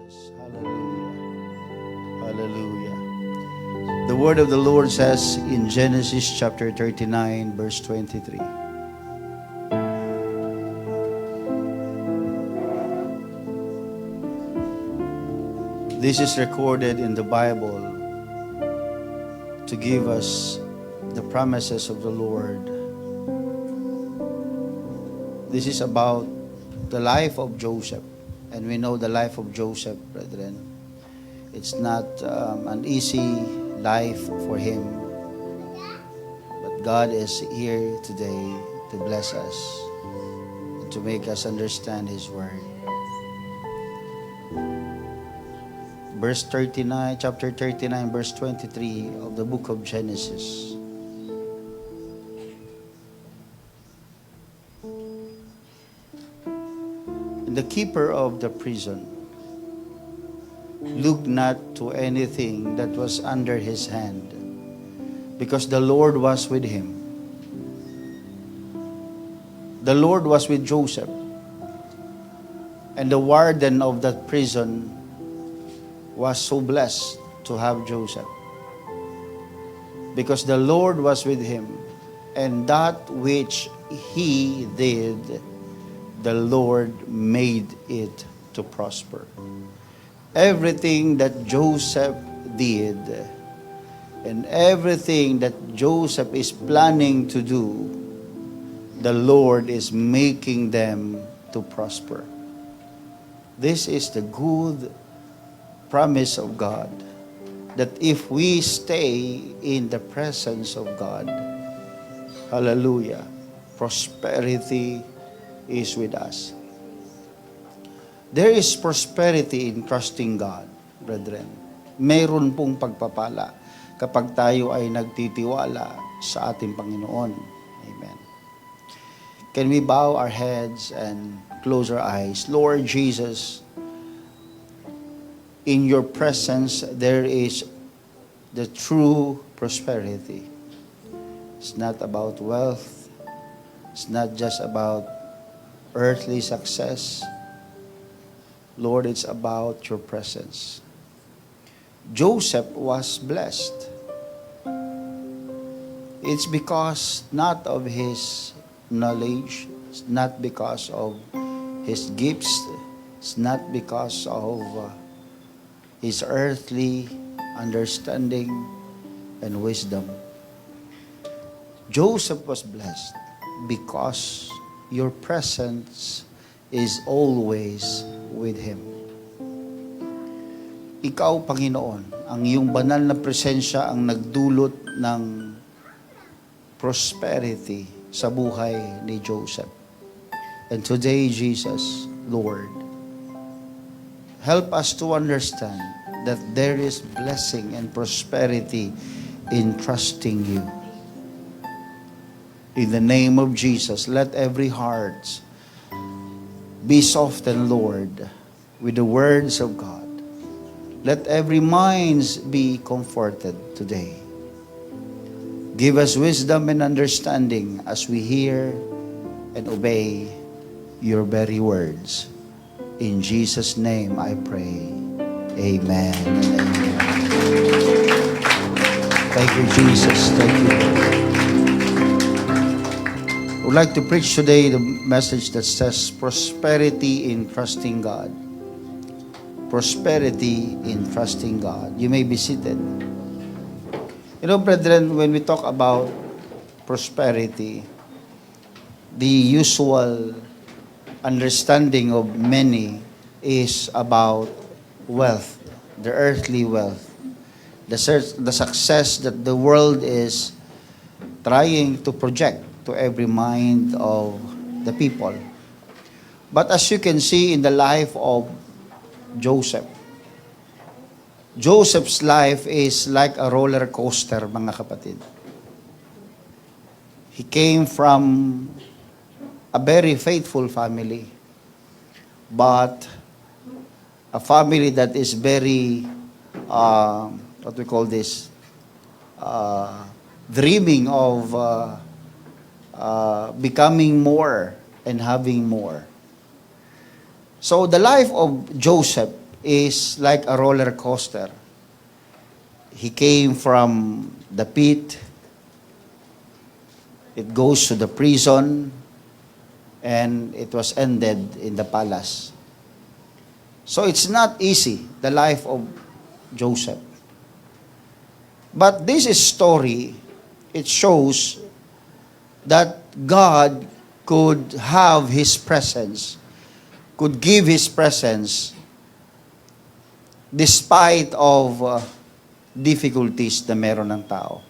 Jesus. Hallelujah. Hallelujah. The word of the Lord says in Genesis chapter 39, verse 23. This is recorded in the Bible to give us the promises of the Lord. This is about the life of Joseph. And we know the life of Joseph, brethren. It's not an easy life for him. But God is here today to bless us and to make us understand His Word. Verse 39, chapter 39, verse 23 of the book of Genesis. And the keeper of the prison looked not to anything that was under his hand, because the Lord was with him. The Lord was with Joseph. And the warden of that prison was so blessed to have Joseph, because the Lord was with him, and that which he did, the Lord made it to prosper. Everything that Joseph did and everything that Joseph is planning to do, the Lord is making them to prosper. This is the good promise of God, that if we stay in the presence of God, hallelujah, prosperity is with us. There is prosperity in trusting God, brethren. Mayroon pong pagpapala kapag tayo ay nagtitiwala sa ating Panginoon. Amen. Can we bow our heads and close our eyes? Lord Jesus, in your presence there is the true prosperity. It's not about wealth. It's not just about earthly success. Lord, it's about your presence. Joseph was blessed. It's because not of his knowledge, it's not because of his gifts, it's not because of his earthly understanding and wisdom. Joseph was blessed because your presence is always with him. Ikaw, Panginoon, ang iyong banal na presensya ang nagdulot ng prosperity sa buhay ni Joseph. And today, Jesus, Lord, help us to understand that there is blessing and prosperity in trusting you. In the name of Jesus, let every heart be softened, Lord, with the words of God. Let every mind be comforted today. Give us wisdom and understanding as we hear and obey your very words. In Jesus' name I pray. Amen and amen. Thank you, Jesus. Thank you, Lord. I would like to preach today the message that says prosperity in trusting God. Prosperity in trusting God. You may be seated. You know, brethren, when we talk about prosperity, the usual understanding of many is about wealth, the earthly wealth, the success that the world is trying to project to every mind of the people. But as you can see in the life of Joseph, Joseph's life is like a roller coaster, mga kapatid. He came from a very faithful family, but a family that is very, what we call this, dreaming of becoming more and having more. So the life of Joseph is like a roller coaster. He came from the pit, it goes to the prison, and it was ended in the palace. So it's not easy, the life of Joseph. But this is story, it shows that God could have His presence, could give His presence despite of difficulties na meron ng tao.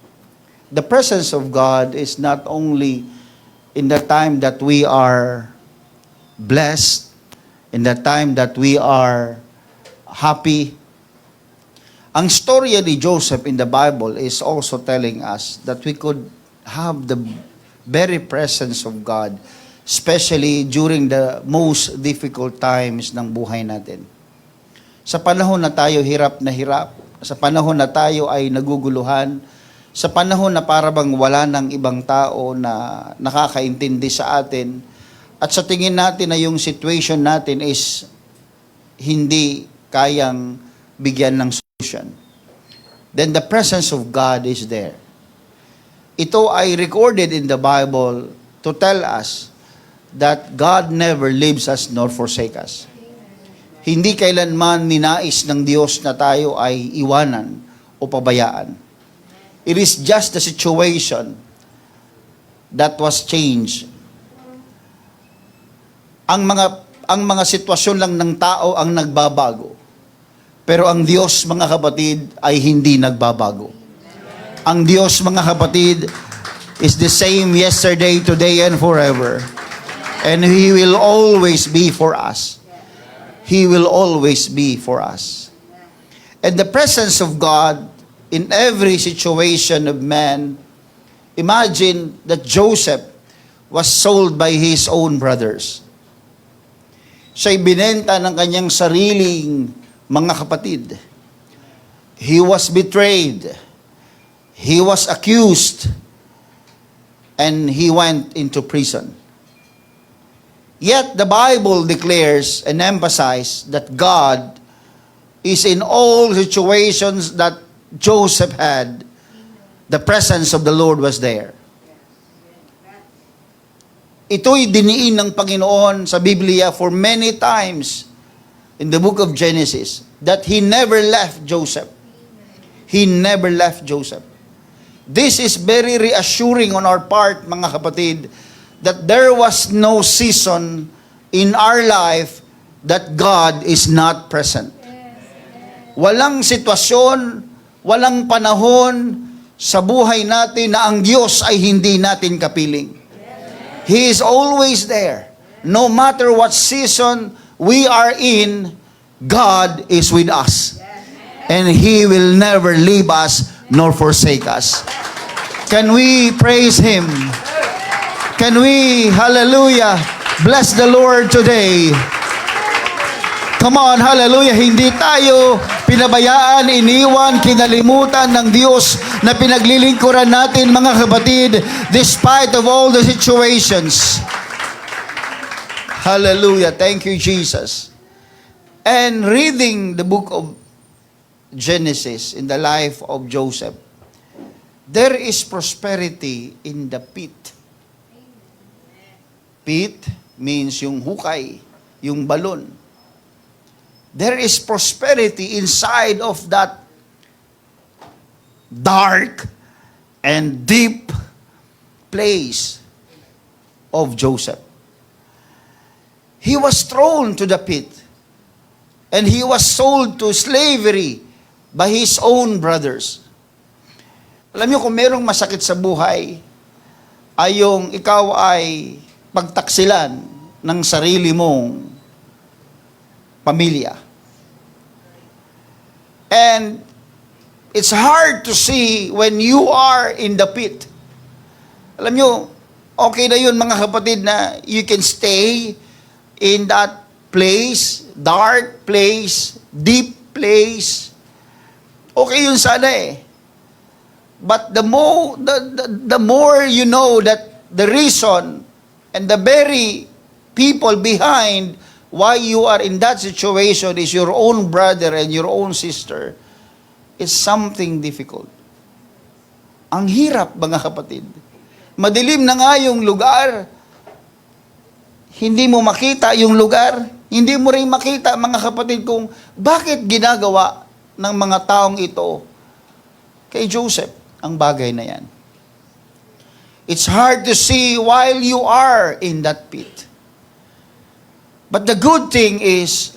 The presence of God is not only in the time that we are blessed, in the time that we are happy. Ang storya ni Joseph in the Bible is also telling us that we could have the very presence of God, especially during the most difficult times ng buhay natin. Sa panahon na tayo hirap na hirap, sa panahon na tayo ay naguguluhan, sa panahon na parabang wala ng ibang tao na nakakaintindi sa atin, at sa tingin natin na yung situation natin is hindi kayang bigyan ng solution, then the presence of God is there. Ito ay recorded in the Bible to tell us that God never leaves us nor forsake us. Hindi kailanman ninais ng Diyos na tayo ay iwanan o pabayaan. It is just the situation that was changed. Ang mga sitwasyon lang ng tao ang nagbabago. Pero ang Diyos, mga kapatid, ay hindi nagbabago. Ang Diyos, mga kapatid, is the same yesterday, today, and forever. And He will always be for us. He will always be for us. And the presence of God in every situation of man, imagine that Joseph was sold by his own brothers. Siya'y binenta ng kanyang sariling mga kapatid. He was betrayed. He was accused. And he went into prison. Yet the Bible declares and emphasizes that God is in all situations that Joseph had, the presence of the Lord was there. Ito'y diniin ng Panginoon sa Biblia for many times in the book of Genesis, that He never left Joseph. He never left Joseph. This is very reassuring on our part, mga kapatid, that there was no season in our life that God is not present. Walang sitwasyon, walang panahon sa buhay natin na ang Diyos ay hindi natin kapiling. He is always there. No matter what season we are in, God is with us. And He will never leave us nor forsake us. Can we praise Him? Can we, hallelujah, bless the Lord today? Come on, hallelujah. Hindi tayo pinabayaan, iniwan, kinalimutan ng Diyos na pinaglilingkuran natin, mga kapatid, despite of all the situations. Hallelujah. Thank you, Jesus. And reading the book of Genesis in the life of Joseph, there is prosperity in the pit. Pit means yung hukay, yung balon. There is prosperity inside of that dark and deep place of Joseph. He was thrown to the pit, and he was sold to slavery by his own brothers. Alam niyo, kung merong masakit sa buhay, ay yung ikaw ay pagtaksilan ng sarili mong pamilya. And it's hard to see when you are in the pit. Alam nyo, okay na yun, mga kapatid, na you can stay in that place, dark place, deep place. Okay yun sana eh. But the more you know that the reason and the very people behind why you are in that situation is your own brother and your own sister, is something difficult. Ang hirap, mga kapatid. Madilim na nga yung lugar. Hindi mo makita yung lugar. Hindi mo rin makita, mga kapatid, kung bakit ginagawa ng mga taong ito kay Joseph ang bagay na yan. It's hard to see while you are in that pit. But the good thing is,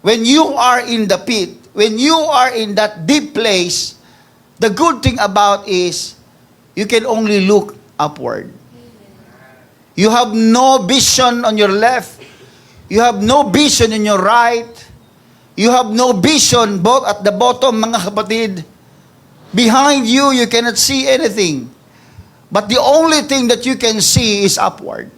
when you are in the pit, when you are in that deep place, the good thing about is, you can only look upward. You have no vision on your left. You have no vision in your right. You have no vision both at the bottom, mga kapatid. Behind you, you cannot see anything. But the only thing that you can see is upward.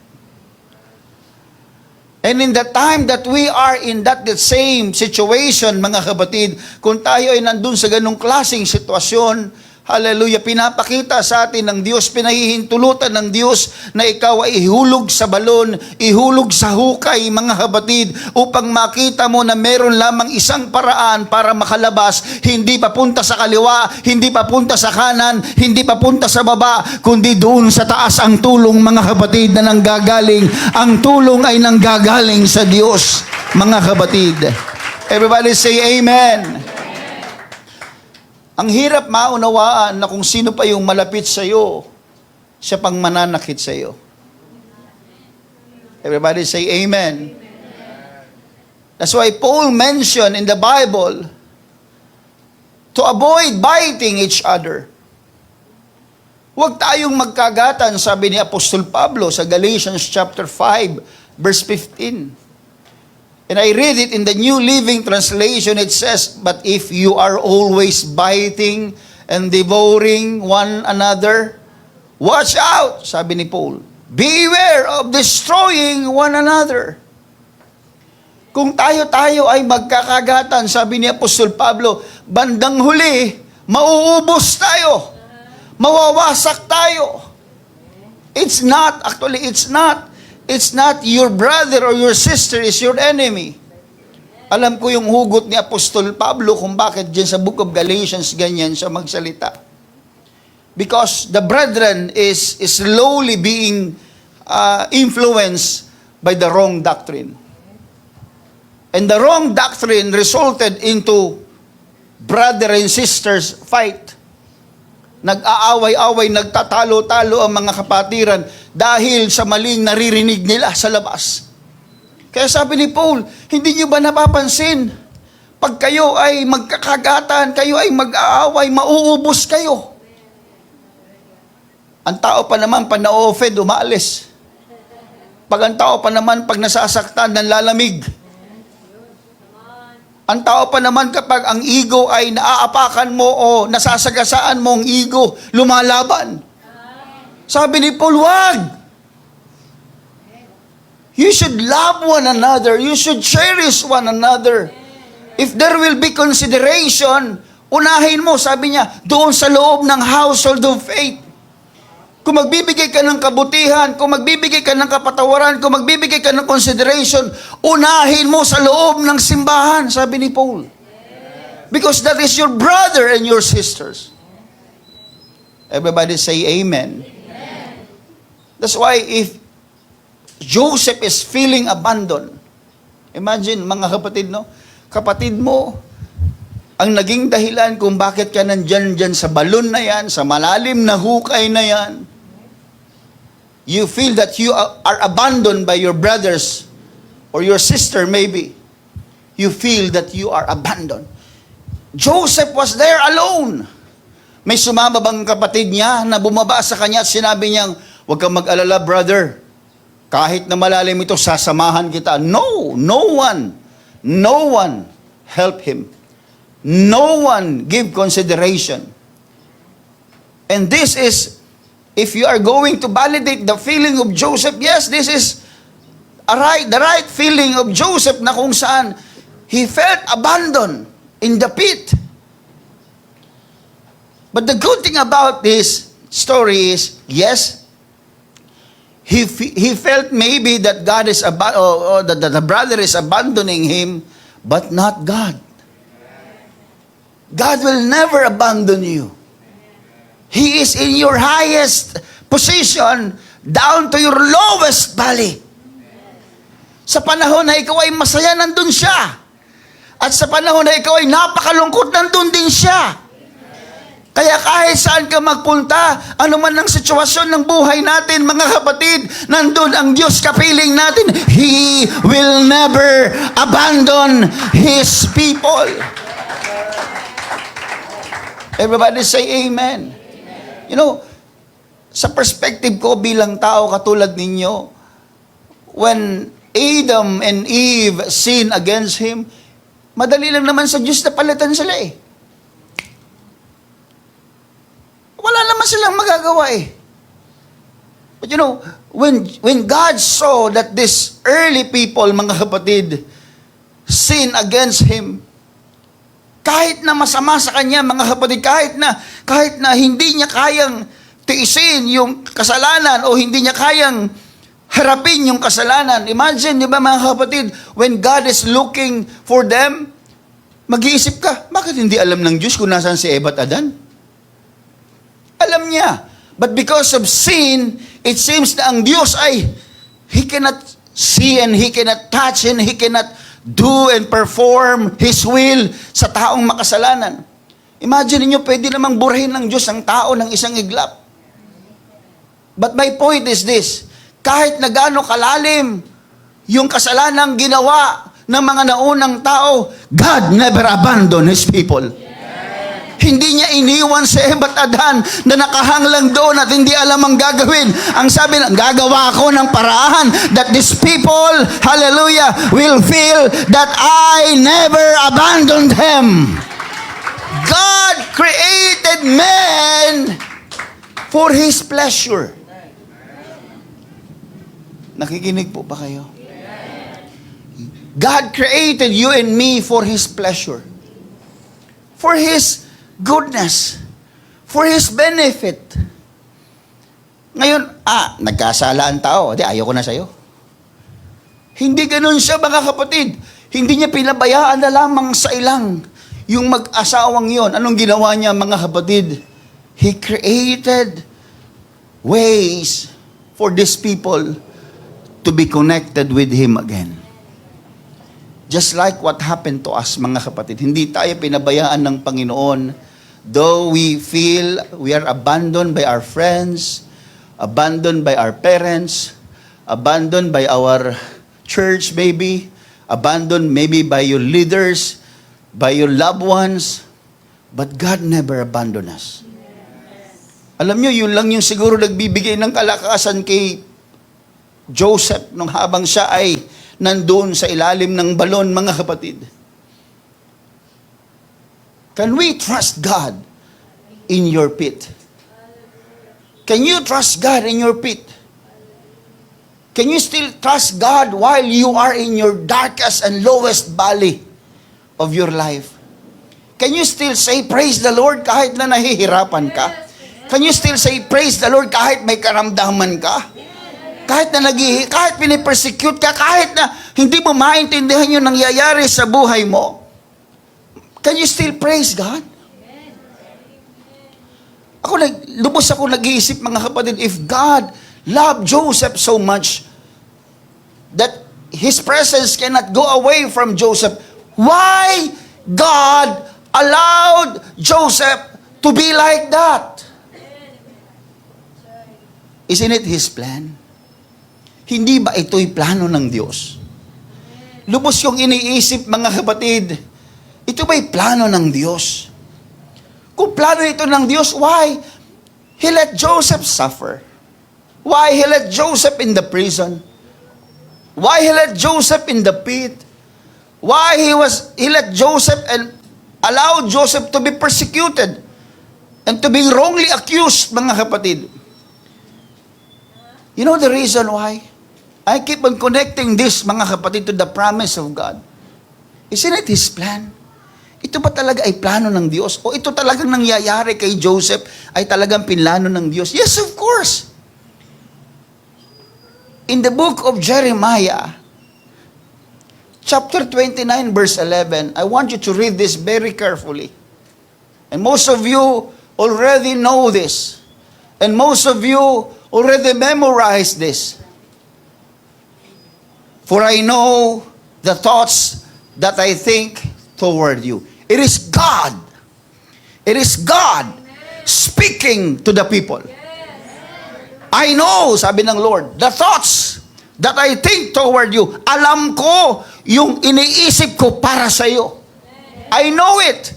And in the time that we are in that same situation, mga kapatid, kung tayo ay nandun sa ganong klaseng sitwasyon, hallelujah, pinapakita sa atin ng Diyos, pinahihintulutan ng Diyos na ikaw ay ihulog sa balon, ihulog sa hukay, mga kapatid, upang makita mo na meron lamang isang paraan para makalabas, hindi papunta sa kaliwa, hindi papunta sa kanan, hindi papunta sa baba, kundi doon sa taas ang tulong, mga kapatid, na nanggagaling. Ang tulong ay nanggagaling sa Diyos, mga kapatid. Everybody say amen. Ang hirap maunawaan na kung sino pa yung malapit sa iyo, siya pang mananakit sa iyo. Everybody say amen. That's why Paul mentioned in the Bible to avoid biting each other. Huwag tayong magkagatan, sabi ni Apostol Pablo sa Galatians chapter 5, verse 15. And I read it in the New Living Translation. It says, but if you are always biting and devouring one another, watch out, sabi ni Paul. Beware of destroying one another. Kung tayo ay magkakagatan, sabi ni Apostol Pablo, bandang huli, mauubos tayo. Mawawasak tayo. It's not your brother or your sister is your enemy. Alam ko yung hugot ni Apostol Pablo kung bakit dyan sa book of Galatians ganyan siya magsalita. Because the brethren is slowly being influenced by the wrong doctrine. And the wrong doctrine resulted into brother and sisters fight. Nag-aaway-away, nagtatalo-talo ang mga kapatiran dahil sa maling naririnig nila sa labas. Kaya sabi ni Paul, hindi niyo ba napapansin? Pag kayo ay magkakagatan, kayo ay mag-aaway, mauubos kayo. Ang tao pa naman, pag na-offend, umaalis. Pag ang tao pa naman, pag nasasaktan, nanlalamig. Ang tao pa naman kapag ang ego ay naaapakan mo o nasasagasaan mo ang ego, lumalaban. Sabi ni Paul, wag! You should love one another. You should cherish one another. If there will be consideration, unahin mo, sabi niya, doon sa loob ng household of faith. Kung magbibigay ka ng kabutihan, kung magbibigay ka ng kapatawaran, kung magbibigay ka ng consideration, unahin mo sa loob ng simbahan, sabi ni Paul. Because that is your brother and your sisters. Everybody say amen. That's why if Joseph is feeling abandoned, imagine mga kapatid, no? Kapatid mo, ang naging dahilan kung bakit ka nandyan sa balon na yan, sa malalim na hukay na yan, you feel that you are abandoned by your brothers or your sister maybe. You feel that you are abandoned. Joseph was there alone. May sumama bang kapatid niya na bumaba sa kanya at sinabi niyang, huwag kang mag-alala, brother. Kahit na malalim ito, sasamahan kita. No one help him. No one give consideration. And this is, if you are going to validate the feeling of Joseph, yes, this is the right feeling of Joseph na kung saan he felt abandoned in the pit. But the good thing about this story is, yes, he felt maybe that God is or that the brother is abandoning him, but not God. God will never abandon you. He is in your highest position down to your lowest valley. Sa panahon na ikaw ay masaya, nandun siya. At sa panahon na ikaw ay napakalungkot, nandun din siya. Kaya kahit saan ka magpunta, ano man ang sitwasyon ng buhay natin, mga kapatid, nandun ang Diyos kapiling natin. He will never abandon His people. Everybody say amen. You know, sa perspective ko bilang tao katulad ninyo, when Adam and Eve sinned against Him, madali lang naman sa Diyos na palitan sila eh. Wala naman silang magagawa eh. But you know, when God saw that these early people, mga kapatid, sin against Him, kahit na masama sa kanya, mga kapatid, kahit na hindi niya kayang tiisin yung kasalanan o hindi niya kayang harapin yung kasalanan. Imagine, di ba mga kapatid, when God is looking for them, mag-iisip ka, bakit hindi alam ng Diyos kung nasaan si Eva at Adan? Alam niya. But because of sin, it seems na ang Diyos ay, He cannot see and He cannot touch and He cannot do and perform His will sa taong makasalanan. Imagine niyo, pwede namang burahin ng Diyos ang tao ng isang iglap. But my point is this, kahit na gaano kalalim yung kasalanang ginawa ng mga naunang tao, God never abandoned His people. Hindi niya iniwan si Eva at Adan na nakahanglang doon at hindi alam ang gagawin. Ang sabi na, gagawa ko ng paraan that these people, hallelujah, will feel that I never abandoned them. God created man for His pleasure. Nakikinig po ba kayo? God created you and me for His pleasure. For His goodness, for His benefit. Ngayon, nagkasala ang tao, ayoko na sa'yo. Hindi ganun siya, mga kapatid. Hindi niya pinabayaan na lamang sa ilang yung mag-asawang yon. Anong ginawa niya, mga kapatid? He created ways for these people to be connected with Him again. Just like what happened to us, mga kapatid. Hindi tayo pinabayaan ng Panginoon. Though we feel we are abandoned by our friends, abandoned by our parents, abandoned by our church maybe, abandoned maybe by your leaders, by your loved ones, but God never abandoned us. Alam nyo, yun lang yung siguro nagbibigay ng kalakasan kay Joseph nung habang siya ay nandoon sa ilalim ng balon, mga kapatid. Can we trust God in your pit? Can you trust God in your pit? Can you still trust God while you are in your darkest and lowest valley of your life? Can you still say, praise the Lord kahit na nahihirapan ka? Can you still say, praise the Lord kahit may karamdaman ka? Kahit pinipersecute ka, kahit na hindi mo maintindihan yung nangyayari sa buhay mo? Can you still praise God? Lubos ako nag-iisip, mga kapatid, if God loved Joseph so much that His presence cannot go away from Joseph, why God allowed Joseph to be like that? Isn't it His plan? Hindi ba ito'y plano ng Diyos? Lubos yung iniisip, mga kapatid, ito ba'y plano ng Diyos? Kung plano ito ng Diyos, why He let Joseph suffer? Why He let Joseph in the prison? Why He let Joseph in the pit? Why He let Joseph and allowed Joseph to be persecuted and to be wrongly accused, mga kapatid? You know the reason why? I keep on connecting this, mga kapatid, to the promise of God. Isn't it His plan? Ito ba talaga ay plano ng Diyos? O ito talagang nangyayari kay Joseph ay talagang pinlano ng Diyos? Yes, of course. In the book of Jeremiah, chapter 29, verse 11, I want you to read this very carefully. And most of you already know this. And most of you already memorized this. For I know the thoughts that I think toward you. It is God. It is God speaking to the people. I know, sabi ng Lord, the thoughts that I think toward you. Alam ko yung iniisip ko para sa iyo. I know it.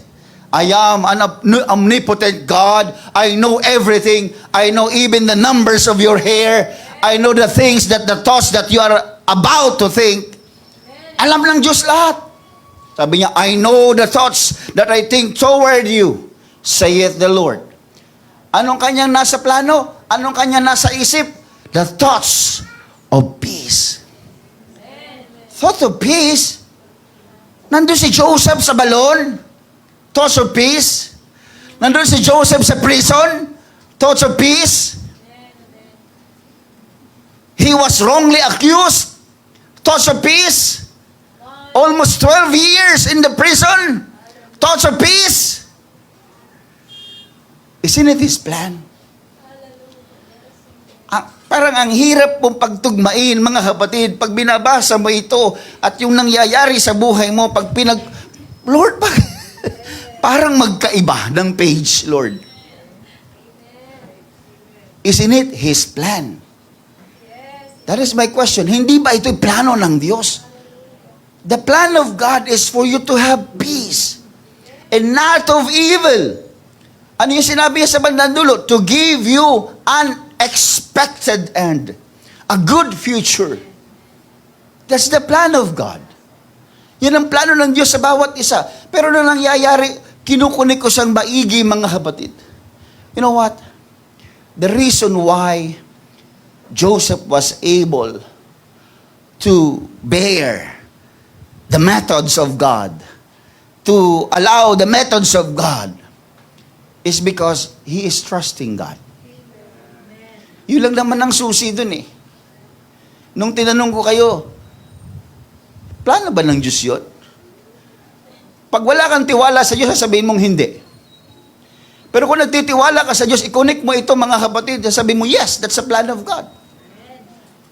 I am an omnipotent God. I know everything. I know even the numbers of your hair. I know the things the thoughts that you are about to think. Alam ng Diyos lahat. Sabi niya, I know the thoughts that I think toward you, saith the Lord. Anong kanyang nasa plano? Anong kanyang nasa isip? The thoughts of peace. Thoughts of peace? Nandun si Joseph sa balon? Thoughts of peace? Nandun si Joseph sa prison? Thoughts of peace? He was wrongly accused? Thoughts of peace? Almost 12 years in the prison? Thoughts of peace? Isn't it His plan? Parang ang hirap mong pagtugmain, mga kapatid, pag binabasa mo ito at yung nangyayari sa buhay mo, pag Lord, parang magkaiba ng page, Lord. Isn't it His plan? That is my question. Hindi ba ito'y plano ng Diyos? The plan of God is for you to have peace and not of evil. Ano yung sinabi niya sa bandang dulo? To give you an expected end. A good future. That's the plan of God. Yan ang plano ng Diyos sa bawat isa. Pero na nangyayari, kinukunik ko siyang maigi, mga kapatid. You know what? The reason why Joseph was able to bear the methods of God, to allow the methods of God, is because he is trusting God. Yun lang naman ang susi dun eh. Nung tinanong ko kayo, plano ba ng Diyos yun? Pag wala kang tiwala sa Diyos, sasabihin mong hindi. Pero kung nagtitiwala ka sa Diyos, i-connect mo ito, mga kapatid, sasabihin mo, yes, that's the plan of God.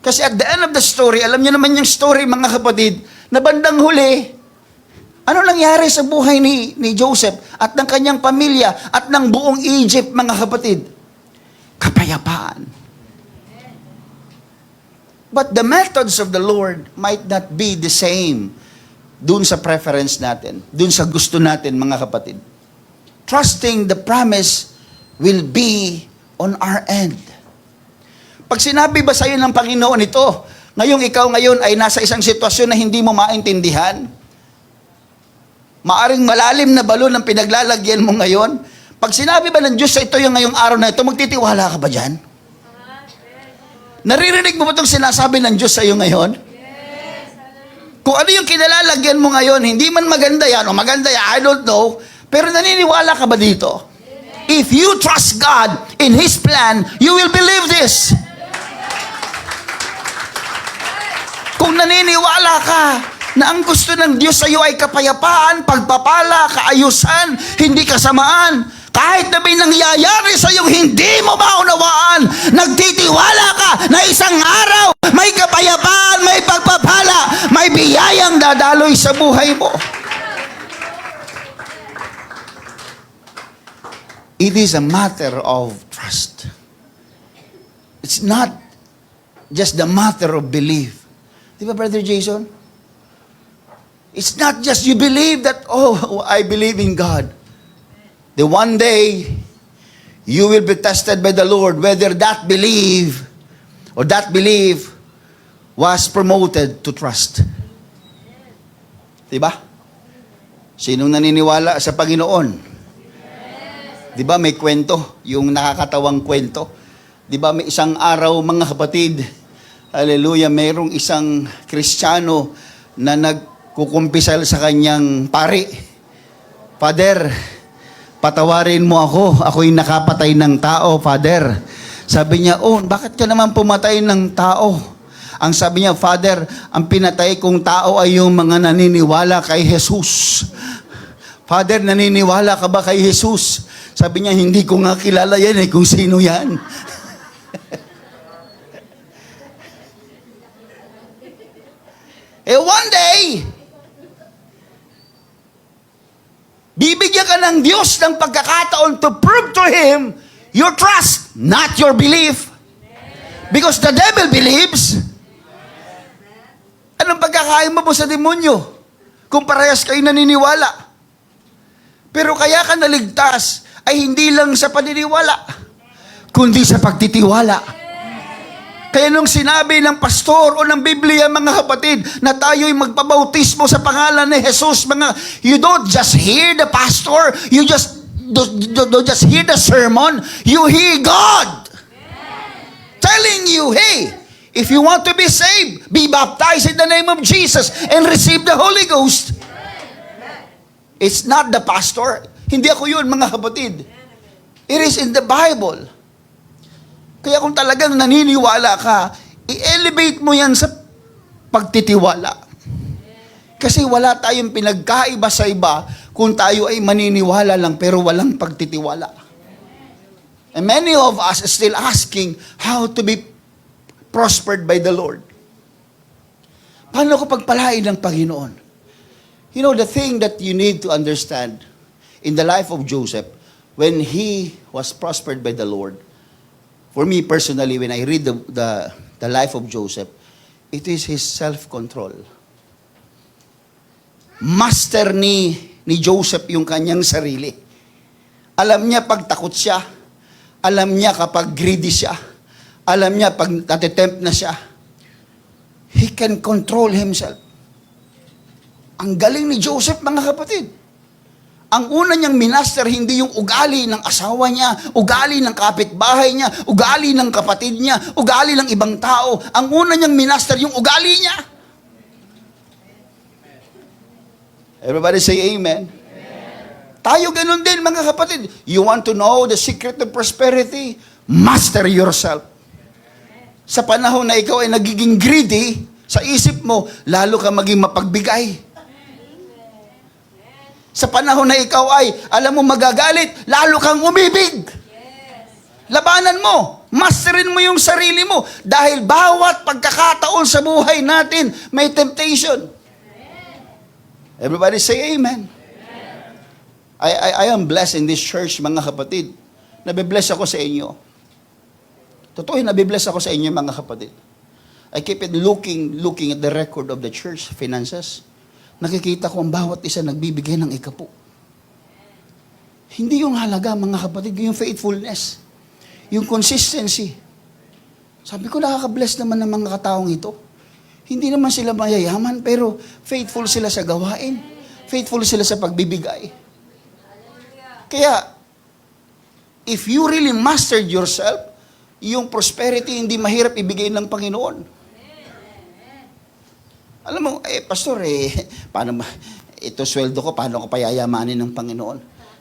Kasi at the end of the story, alam niyo naman yung story, mga kapatid, na bandang huli, ano nangyari sa buhay ni Joseph at ng kanyang pamilya at ng buong Egypt, mga kapatid? Kapayapaan. But the methods of the Lord might not be the same dun sa preference natin, dun sa gusto natin, mga kapatid. Trusting the promise will be on our end. Pag sinabi ba sa'yo ng Panginoon ito, ngayong ikaw ngayon ay nasa isang sitwasyon na hindi mo maintindihan, maaring malalim na balon ang pinaglalagyan mo ngayon, pag sinabi ba ng Diyos sa ito yung ngayong araw na ito, magtitiwala ka ba dyan? Naririnig mo ba itong sinasabi ng Diyos sa iyo ngayon? Kung ano yung kinalalagyan mo ngayon, hindi man maganda yan o maganda yan, I don't know, pero naniniwala ka ba dito? If you trust God in His plan, you will believe this. Kung naniniwala ka na ang gusto ng Diyos sa iyo ay kapayapaan, pagpapala, kaayusan, hindi kasamaan, kahit na may nangyayari sa iyong hindi mo maunawaan, nagtitiwala ka na isang araw, may kapayapaan, may pagpapala, may biyayang dadaloy sa buhay mo. It is a matter of trust. It's not just the matter of belief. Di ba, Brother Jason? It's not just you believe that, oh, I believe in God. The one day, you will be tested by the Lord whether that belief was promoted to trust. Diba? Sinong naniniwala sa Panginoon? Diba may kwento, yung nakakatawang kwento? Diba may isang araw, mga kapatid, hallelujah, mayroong isang Kristiyano na nagkukumpisal sa kanyang pari. Father, patawarin mo ako. Ako'y nakapatay ng tao, Father. Sabi niya, oh, bakit ka naman pumatay ng tao? Ang sabi niya, Father, ang pinatay kong tao ay yung mga naniniwala kay Jesus. Father, naniniwala ka ba kay Jesus? Sabi niya, hindi ko nga kilala yan eh, kung sino yan. One day, bibigyan ka ng Diyos ng pagkakataon to prove to Him your trust, not your belief. Because the devil believes. Anong pagkakain mo po sa demonyo? Kung parehas kayo naniniwala. Pero kaya ka naligtas ay hindi lang sa paniniwala, kundi sa pagtitiwala. Kaya nung sinabi ng pastor o ng Biblia, mga kapatid, na tayo'y magpabautismo sa pangalan ni Jesus, you don't just hear the pastor, you don't just hear the sermon, you hear God telling you, hey, if you want to be saved, be baptized in the name of Jesus and receive the Holy Ghost. It's not the pastor. Hindi ako yun, mga kapatid. It is in the Bible. Kaya kung talagang naniniwala ka, i-elevate mo yan sa pagtitiwala. Kasi wala tayong pinagkaiba sa iba kung tayo ay maniniwala lang pero walang pagtitiwala. And many of us are still asking how to be prospered by the Lord. Paano ko pagpalain ng Panginoon? You know, the thing that you need to understand in the life of Joseph, when he was prospered by the Lord, for me personally, when I read the life of Joseph, it is his self-control. Master ni Joseph yung kanyang sarili. Alam niya pag takot siya. Alam niya kapag greedy siya. Alam niya pag natitempt na siya. He can control himself. Ang galing ni Joseph, mga kapatid. Ang una niyang minaster, hindi yung ugali ng asawa niya, ugali ng kapitbahay niya, ugali ng kapatid niya, ugali ng ibang tao. Ang una niyang minaster, yung ugali niya. Everybody say amen. Tayo ganun din, mga kapatid. You want to know the secret of prosperity? Master yourself. Sa panahon na ikaw ay nagiging greedy, sa isip mo, lalo ka maging mapagbigay. Sa panahon na ikaw ay, alam mo, magagalit, lalo kang umibig. Labanan mo. Masterin mo yung sarili mo. Dahil bawat pagkakataon sa buhay natin, may temptation. Everybody say amen. I am blessed in this church, mga kapatid. Nabibless ako sa inyo. Totoo, nabibless ako sa inyo, mga kapatid. I keep it looking at the record of the church finances. Nakikita ko ang bawat isa nagbibigay ng ikapo. Hindi yung halaga, mga kapatid, yung faithfulness. Yung consistency. Sabi ko, nakaka-bless naman ng mga kataong ito. Hindi naman sila mayayaman, pero faithful sila sa gawain. Faithful sila sa pagbibigay. Kaya, if you really mastered yourself, yung prosperity hindi mahirap ibigay ng Panginoon. Alam mo, pastor, paano ito sweldo ko, paano ko payayamanin ng Panginoon?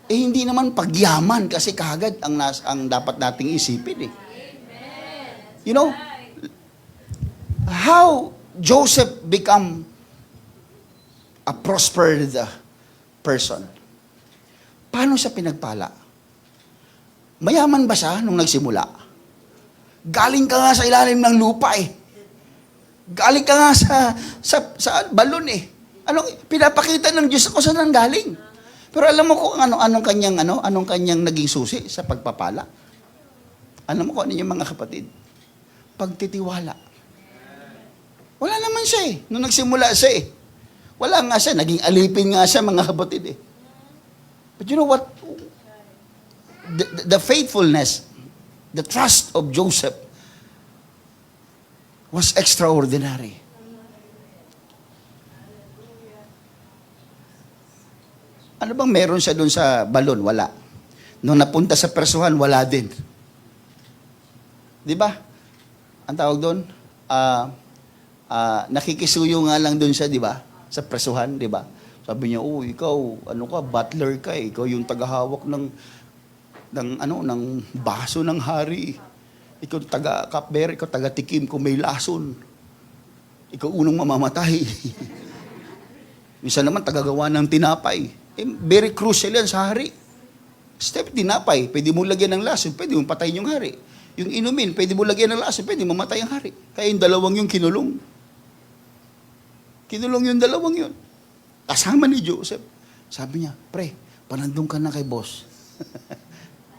Hindi naman pagyaman kasi kagad ang dapat nating isipin eh. You know, how Joseph become a prospered person? Paano siya pinagpala? Mayaman ba siya nung nagsimula? Galing ka nga sa ilalim ng lupa eh. Galing ka nga sa balon eh. Pinapakita ng Diyos ako saan nang galing. Pero alam mo kung anong kanyang naging susi sa pagpapala? Alam mo kung ano yung mga kapatid? Pagtitiwala. Wala naman siya eh. Nung nagsimula siya eh. Wala nga siya. Naging alipin nga siya, mga kapatid eh. But you know what? The faithfulness, the trust of Joseph was extraordinary. Ano bang meron siya doon sa balon? Wala. Nung napunta sa presuhan, wala din. Di ba? Ang tawag doon? Nakikisuyo nga lang doon siya, di ba? Sa presuhan, di ba? Sabi niya, ikaw, butler ka eh. Ikaw yung tagahawak ng baso ng hari. Ikaw taga-cupbearer, ikaw taga-tikim kung may lason. ikaw unang mamamatay. Minsan naman, tagagawa ng tinapay. Very crucial yan sa hari. Step, tinapay, pwede mo lagyan ng lason, pwede mo patayin yung hari. Yung inumin, pwede mo lagyan ng lason, pwede mo mamatay ang hari. Kaya yung dalawang yung kinulong. Kinulong yung dalawang yun. Kasama ni Joseph. Sabi niya, pre, panandong ka na kay boss.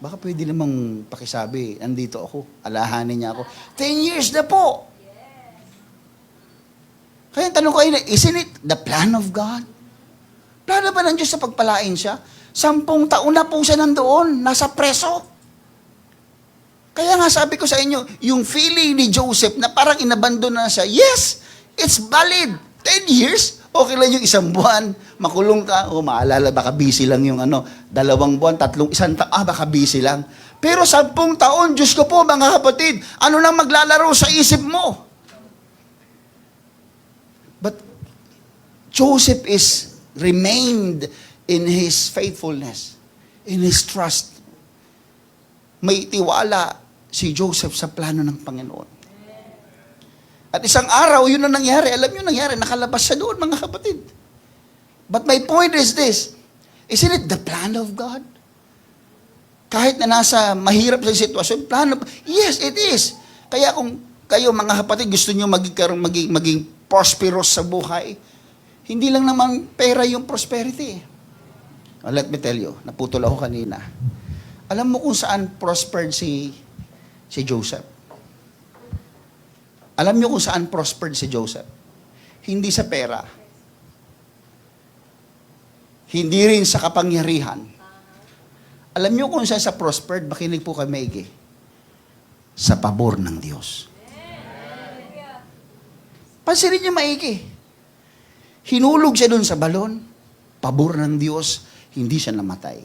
Baka pwede namang pakisabi, andito ako, alahanin niya ako. 10 years na po. Kaya tanong ko ay, isn't it the plan of God? Plano ba ng Diyos sa pagpalain siya? 10 taon na po siya nandoon, nasa preso. Kaya nga sabi ko sa inyo, yung feeling ni Joseph na parang inabandon na siya, yes, it's valid. 10 years, okay lang yung 1 buwan, makulong ka, maalala, baka busy lang yung 2 buwan, 1 taon, baka busy lang. Pero 10 taon, Diyos ko po, mga kapatid, ano nang maglalaro sa isip mo? But Joseph remained in his faithfulness, in his trust. May tiwala si Joseph sa plano ng Panginoon. At isang araw, yun ang nangyari. Alam nyo nangyari, nakalabas siya doon, mga kapatid. But my point is this, isn't it the plan of God? Kahit na nasa mahirap sa sitwasyon, yes, it is. Kaya kung kayo, mga kapatid, gusto nyo maging prosperous sa buhay, hindi lang naman pera yung prosperity. Let me tell you, naputol ako kanina. Alam mo kung saan prospered si Joseph? Alam niyo kung saan prospered si Joseph? Hindi sa pera. Hindi rin sa kapangyarihan. Alam niyo kung saan sa prospered? Makinig po kay maigi. Sa pabor ng Diyos. Pansinin niyo maigi. Hinulog siya doon sa balon. Pabor ng Diyos, hindi siya namatay.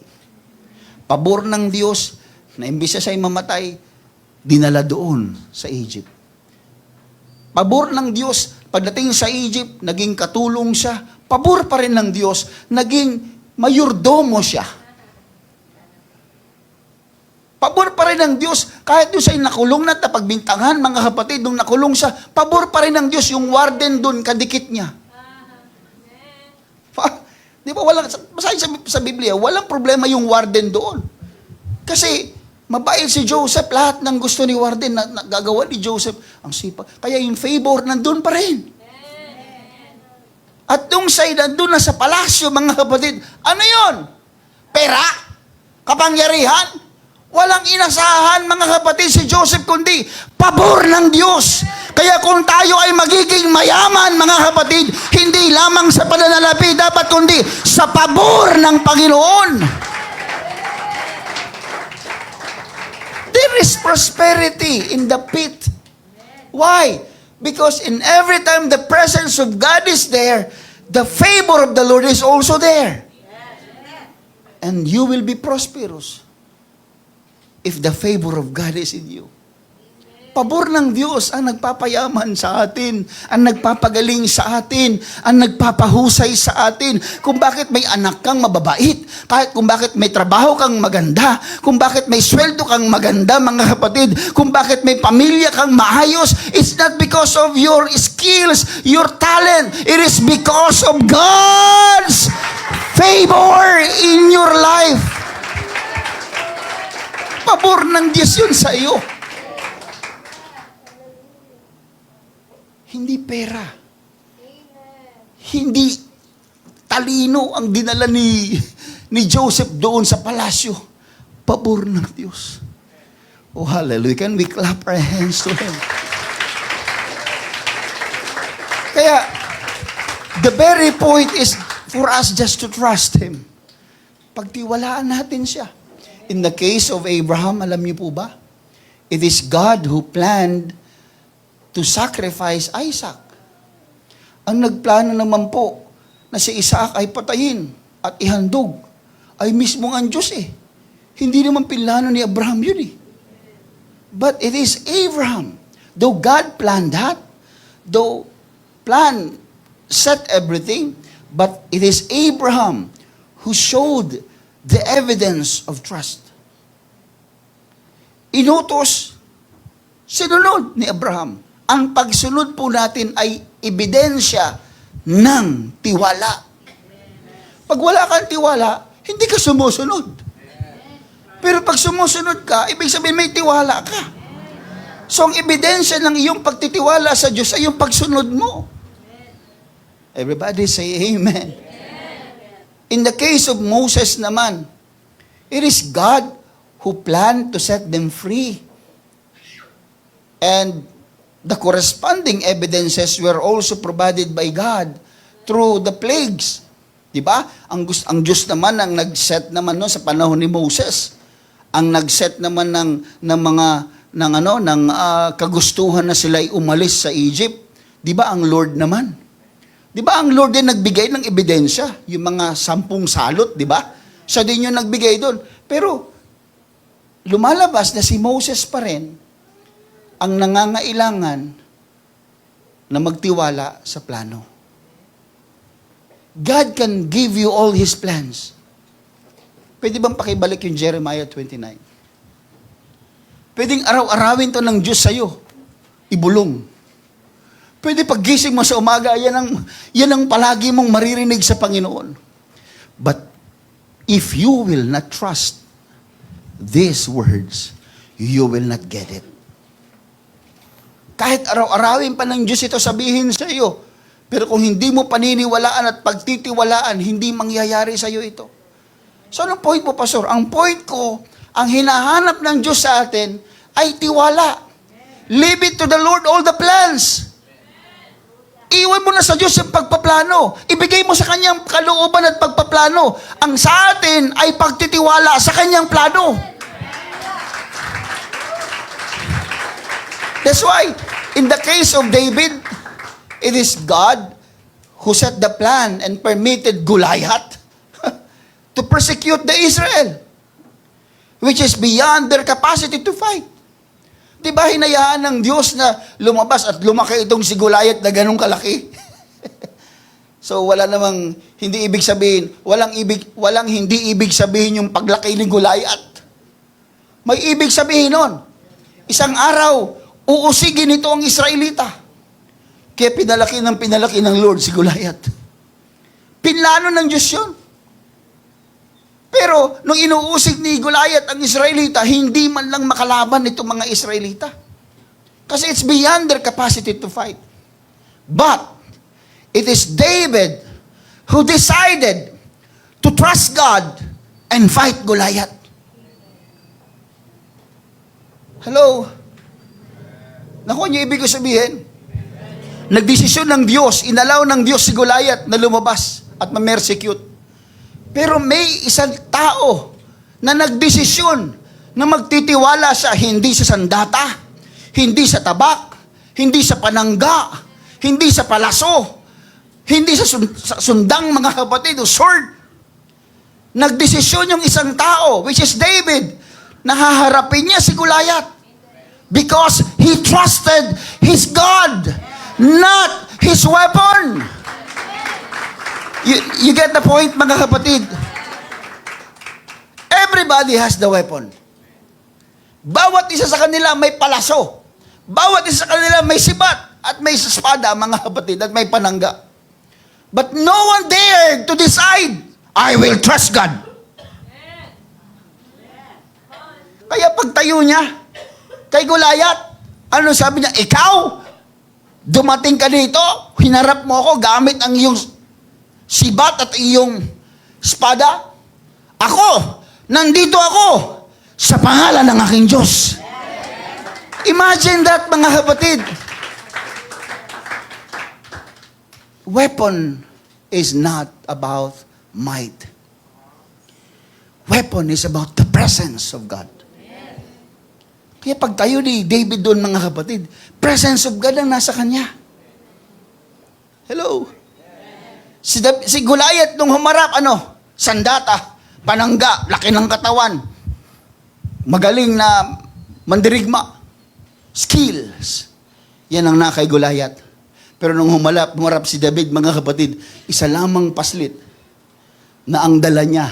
Pabor ng Diyos, na imbis siya mamatay, dinala doon sa Egypt. Pabor ng Diyos, pagdating sa Egypt, naging katulong siya. Pabor pa rin ng Diyos, naging mayordomo siya. Pabor pa rin ng Diyos, kahit doon siya'y nakulong na pagbintangan, mga kapatid, nung nakulong siya, pabor pa rin ng Diyos, yung warden doon, kadikit niya. Di ba, basahin sa Biblia, walang problema yung warden doon. Kasi, mabait si Joseph, lahat ng gusto ni warden na gagawa ni Joseph, ang sipag. Kaya yung favor, nandun pa rin. At nung sa'y nandun na sa palasyo, mga kapatid, ano yon? Pera? Kapangyarihan? Walang inasahan, mga kapatid, si Joseph, kundi pabor ng Diyos. Kaya kung tayo ay magiging mayaman, mga kapatid, hindi lamang sa pananalapi, dapat kundi sa pabor ng Panginoon. There is prosperity in the pit. Why? Because in every time the presence of God is there, the favor of the Lord is also there. And you will be prosperous if the favor of God is in you. Pabor ng Diyos ang nagpapayaman sa atin, ang nagpapagaling sa atin, ang nagpapahusay sa atin. Kung bakit may anak kang mababait, kahit kung bakit may trabaho kang maganda, kung bakit may sweldo kang maganda, mga kapatid, kung bakit may pamilya kang maayos, it's not because of your skills, your talent. It is because of God's favor in your life. Pabor ng Diyos yun sa iyo. Hindi pera. Hindi talino ang dinala ni Joseph doon sa palasyo. Pabor ng Diyos. Oh, hallelujah. Can we clap our hands to Him? Kaya, the very point is for us just to trust Him. Pagtiwalaan natin siya. In the case of Abraham, alam niyo po ba? It is God who planned to sacrifice Isaac. Ang nagplano naman po na si Isaac ay patayin at ihandog ay mismo ang Diyos eh. Hindi naman plano ni Abraham yun eh. But it is Abraham. Though God planned that, though plan set everything, but it is Abraham who showed the evidence of trust. Inutos, sinunod ni Abraham ang pagsunod po natin ay ebidensya ng tiwala. Pag wala kang tiwala, hindi ka sumusunod. Pero pag sumusunod ka, ibig sabihin may tiwala ka. So ang ebidensya ng iyong pagtitiwala sa Diyos ay yung pagsunod mo. Everybody say amen. In the case of Moses naman, it is God who planned to set them free. And the corresponding evidences were also provided by God through the plagues. Diba? Ang Diyos naman ang nag-set naman no, sa panahon ni Moses. Ang nag-set naman ng kagustuhan na sila'y umalis sa Egypt. Diba ang Lord naman? Diba ang Lord din nagbigay ng ebidensya? Yung mga 10 salot, diba? Siya din yung nagbigay doon. Pero lumalabas na si Moses pa rin ang nangangailangan na magtiwala sa plano. God can give you all His plans. Pwede bang pakibalik yung Jeremiah 29? Pwedeng araw-arawin to ng Diyos sa'yo. Ibulong. Pwede paggising mo sa umaga, yan ang palagi mong maririnig sa Panginoon. But if you will not trust these words, you will not get it. Kahit araw-arawin pa ng Diyos ito sabihin sa iyo, pero kung hindi mo paniniwalaan at pagtitiwalaan, hindi mangyayari sa iyo ito. So anong point mo, Pastor? Ang point ko, ang hinahanap ng Diyos sa atin ay tiwala. Leave it to the Lord all the plans. Iwan mo na sa Diyos yung pagpaplano. Ibigay mo sa Kanyang kalooban at pagpaplano. Ang sa atin ay pagtitiwala sa Kanyang plano. That's why, in the case of David, it is God who set the plan and permitted Goliath to persecute the Israel, which is beyond their capacity to fight. Di ba hinayaan ng Diyos na lumabas at lumaki itong si Goliath na ganun kalaki? So wala namang hindi ibig sabihin, walang hindi ibig sabihin yung paglaki ni Goliath. May ibig sabihin nun. Isang araw, uusigin ito ang Israelita. Kaya pinalaki ng Lord si Goliath. Pinlano ng Diyos yun. Pero, nung inuusig ni Goliath ang Israelita, hindi man lang makalaban itong mga Israelita. Kasi it's beyond their capacity to fight. But, it is David who decided to trust God and fight Goliath. Hello? Naku, niyo ibig ko sabihin? Nagdesisyon ng Diyos, inalaw ng Diyos si Goliath na lumabas at ma-persecute. Pero may isang tao na nagdesisyon na magtitiwala siya hindi sa sandata, hindi sa tabak, hindi sa panangga, hindi sa palaso, hindi sa sundang mga kapatid o sword. Nagdesisyon yung isang tao, which is David, na haharapin niya si Goliath because he trusted his God, not his weapon. You get the point, mga kapatid? Everybody has the weapon. Bawat isa sa kanila may palaso. Bawat isa sa kanila may sibat at may espada, mga kapatid, at may panangga. But no one dared to decide, I will trust God. Kaya pagtayo niya kay Goliath, ano sabi niya? Ikaw, dumating ka dito, hinarap mo ako gamit ang iyong sibat at iyong espada. Ako, nandito ako sa pangalan ng aking Diyos. Imagine that, mga kapatid. Weapon is not about might. Weapon is about the presence of God. Kaya pag tayo ni David doon, mga kapatid, presence of God ang nasa kanya. Hello? Si Goliath nung humarap, sandata, panangga, laki ng katawan, magaling na mandirigma, skills. Yan ang nakay Goliath. Pero nung humarap si David, mga kapatid, isa lamang paslit na ang dala niya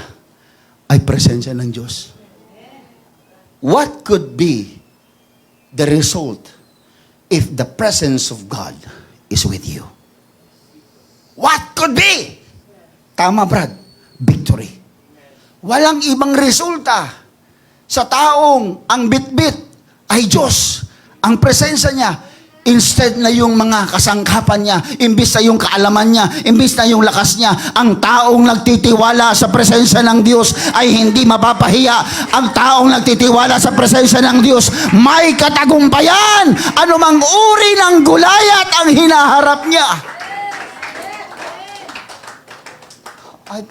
ay presensya ng Diyos. What could be the result if the presence of God is with you. What could be? Tama, Brad. Victory. Walang ibang resulta sa taong ang bitbit ay Diyos. Ang presensya niya, instead na yung mga kasangkapan niya, imbis na yung kaalaman niya, imbis na yung lakas niya, ang taong nagtitiwala sa presensya ng Diyos ay hindi mapapahiya. Ang taong nagtitiwala sa presensya ng Diyos, may katagumpayan. Anumang uri ng gulayat ang hinaharap niya. Ay,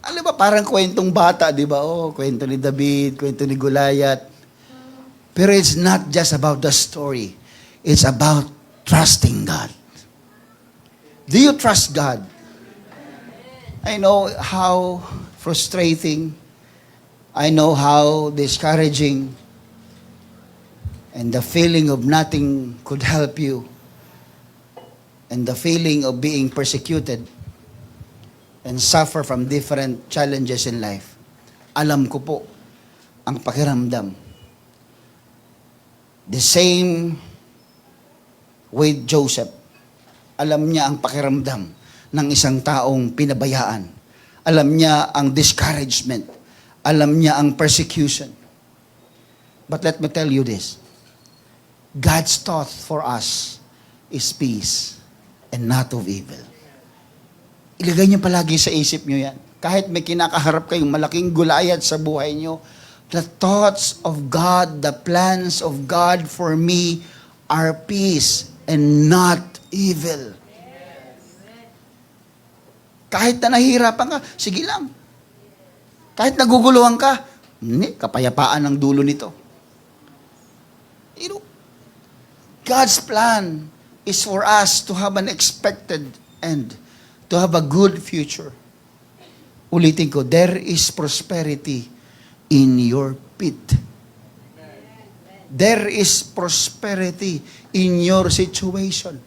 alam ba, parang kwentong bata, di ba? Oh, kwento ni David, kwento ni Goliath. Pero it's not just about the story. It's about trusting God. Do you trust God? I know how frustrating, I know how discouraging, and the feeling of nothing could help you, and the feeling of being persecuted, and suffer from different challenges in life. Alam ko po ang pakiramdam. The same with Joseph. Alam niya ang pakiramdam ng isang taong pinabayaan. Alam niya ang discouragement. Alam niya ang persecution. But let me tell you this. God's thought for us is peace and not of evil. Ilagay niyo palagi sa isip niyo yan. Kahit may kinakaharap kayong malaking gulayat sa buhay niyo, the thoughts of God, the plans of God for me are peace and not evil. Kahit na nahihirapan ka, sige lang. Kahit naguguluhan ka, kapayapaan ang dulo nito. You know, God's plan is for us to have an expected end, to have a good future. Ulitin ko, there is prosperity in your pit. There is prosperity in your situation.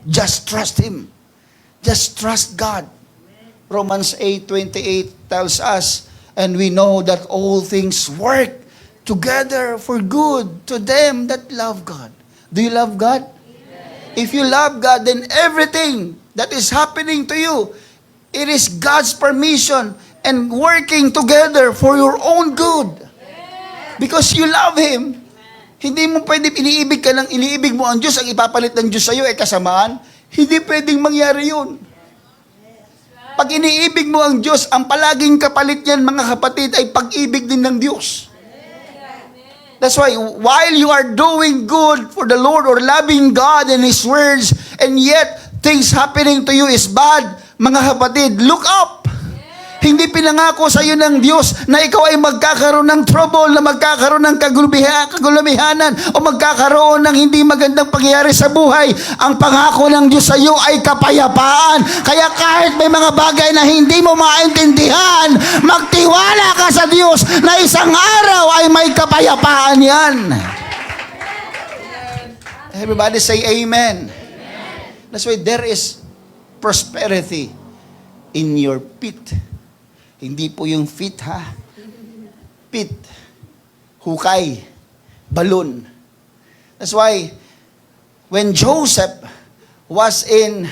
Just trust Him. Just trust God. Romans 8:28 tells us, and we know that all things work together for good to them that love God. Do you love God? If you love God, then everything that is happening to you, it is God's permission and working together for your own good. Because you love Him. Hindi mo pwede iniibig ka ng iniibig mo ang Diyos, ang ipapalit ng Diyos sa iyo ay kasamaan. Hindi pwedeng mangyari yun. Pag iniibig mo ang Diyos, ang palaging kapalit niyan, mga kapatid, ay pag-ibig din ng Diyos. That's why, while you are doing good for the Lord or loving God and His words, and yet things happening to you is bad, mga kapatid, look up. Hindi pinangako sa iyo ng Diyos na ikaw ay magkakaroon ng trouble, na magkakaroon ng kagulumihanan, o magkakaroon ng hindi magandang pangyayari sa buhay. Ang pangako ng Diyos sa iyo ay kapayapaan. Kaya kahit may mga bagay na hindi mo maintindihan, magtiwala ka sa Diyos na isang araw ay may kapayapaan yan. Everybody say amen. That's why there is prosperity in your pit. Hindi po yung fit, ha? Pit. Hukay. Balloon. That's why, when Joseph was in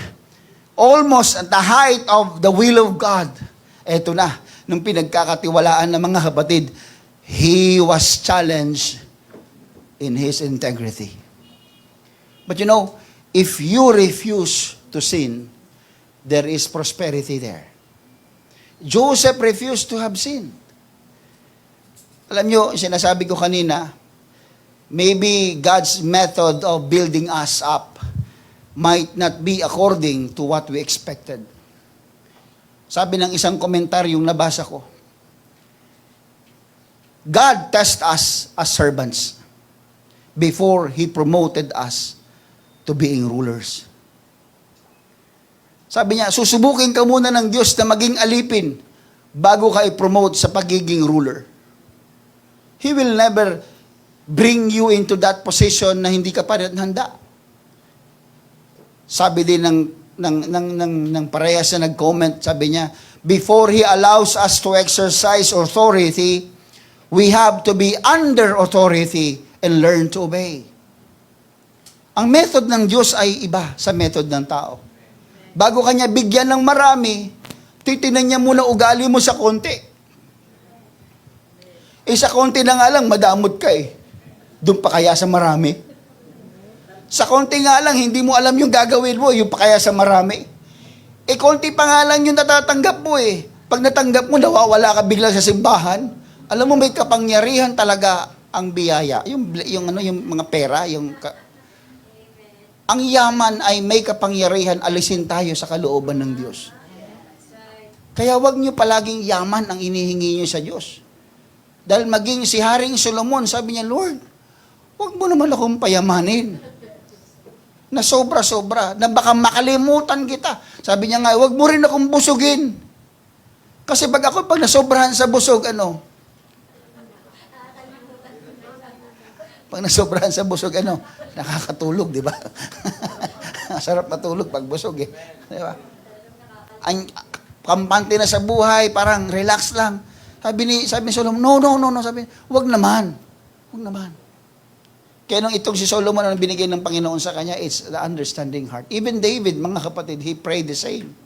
almost at the height of the will of God, eto na, nung pinagkakatiwalaan ng mga kapatid, he was challenged in his integrity. But you know, if you refuse to sin, there is prosperity there. Joseph refused to have sin. Alam nyo, sinasabi ko kanina, maybe God's method of building us up might not be according to what we expected. Sabi ng isang komentaryong nabasa ko, God tests us as servants before He promoted us to being rulers. Sabi niya, susubukin ka muna ng Diyos na maging alipin bago ka i-promote sa pagiging ruler. He will never bring you into that position na hindi ka pa rin handa. Sabi din ng parehas na nag-comment, sabi niya, before He allows us to exercise authority, we have to be under authority and learn to obey. Ang method ng Diyos ay iba sa method ng tao. Bago kanya bigyan ng marami, titinan niya muna ugali mo sa konti. Sa konti na nga lang, madamot ka eh. Doon pa kaya sa marami? Sa konti nga lang, hindi mo alam yung gagawin mo, yung pa kaya sa marami? Konti pa nga lang yung natatanggap mo eh. Pag natanggap mo, nawawala ka bigla sa simbahan. Alam mo, may kapangyarihan talaga ang biyaya. Yung mga pera, ang yaman ay may kapangyarihan, alisin tayo sa kalooban ng Diyos. Kaya wag niyo palaging yaman ang inihingi niyo sa Diyos. Dahil maging si Haring Solomon, sabi niya, Lord, wag mo naman akong payamanin. Na sobra-sobra, na baka makalimutan kita. Sabi niya nga, wag mo rin akong busugin. Kasi pag nasobrahan sa busog, pag nasobrahan sa busog, nakakatulog, di ba? Sarap matulog pag busog eh. Di ba? Ang kampante na sa buhay, parang relax lang. Sabi ni Solomon, no. Sabi, wag naman. Kaya nung itong si Solomon ang binigay ng Panginoon sa kanya, it's the understanding heart. Even David, mga kapatid, he prayed the same.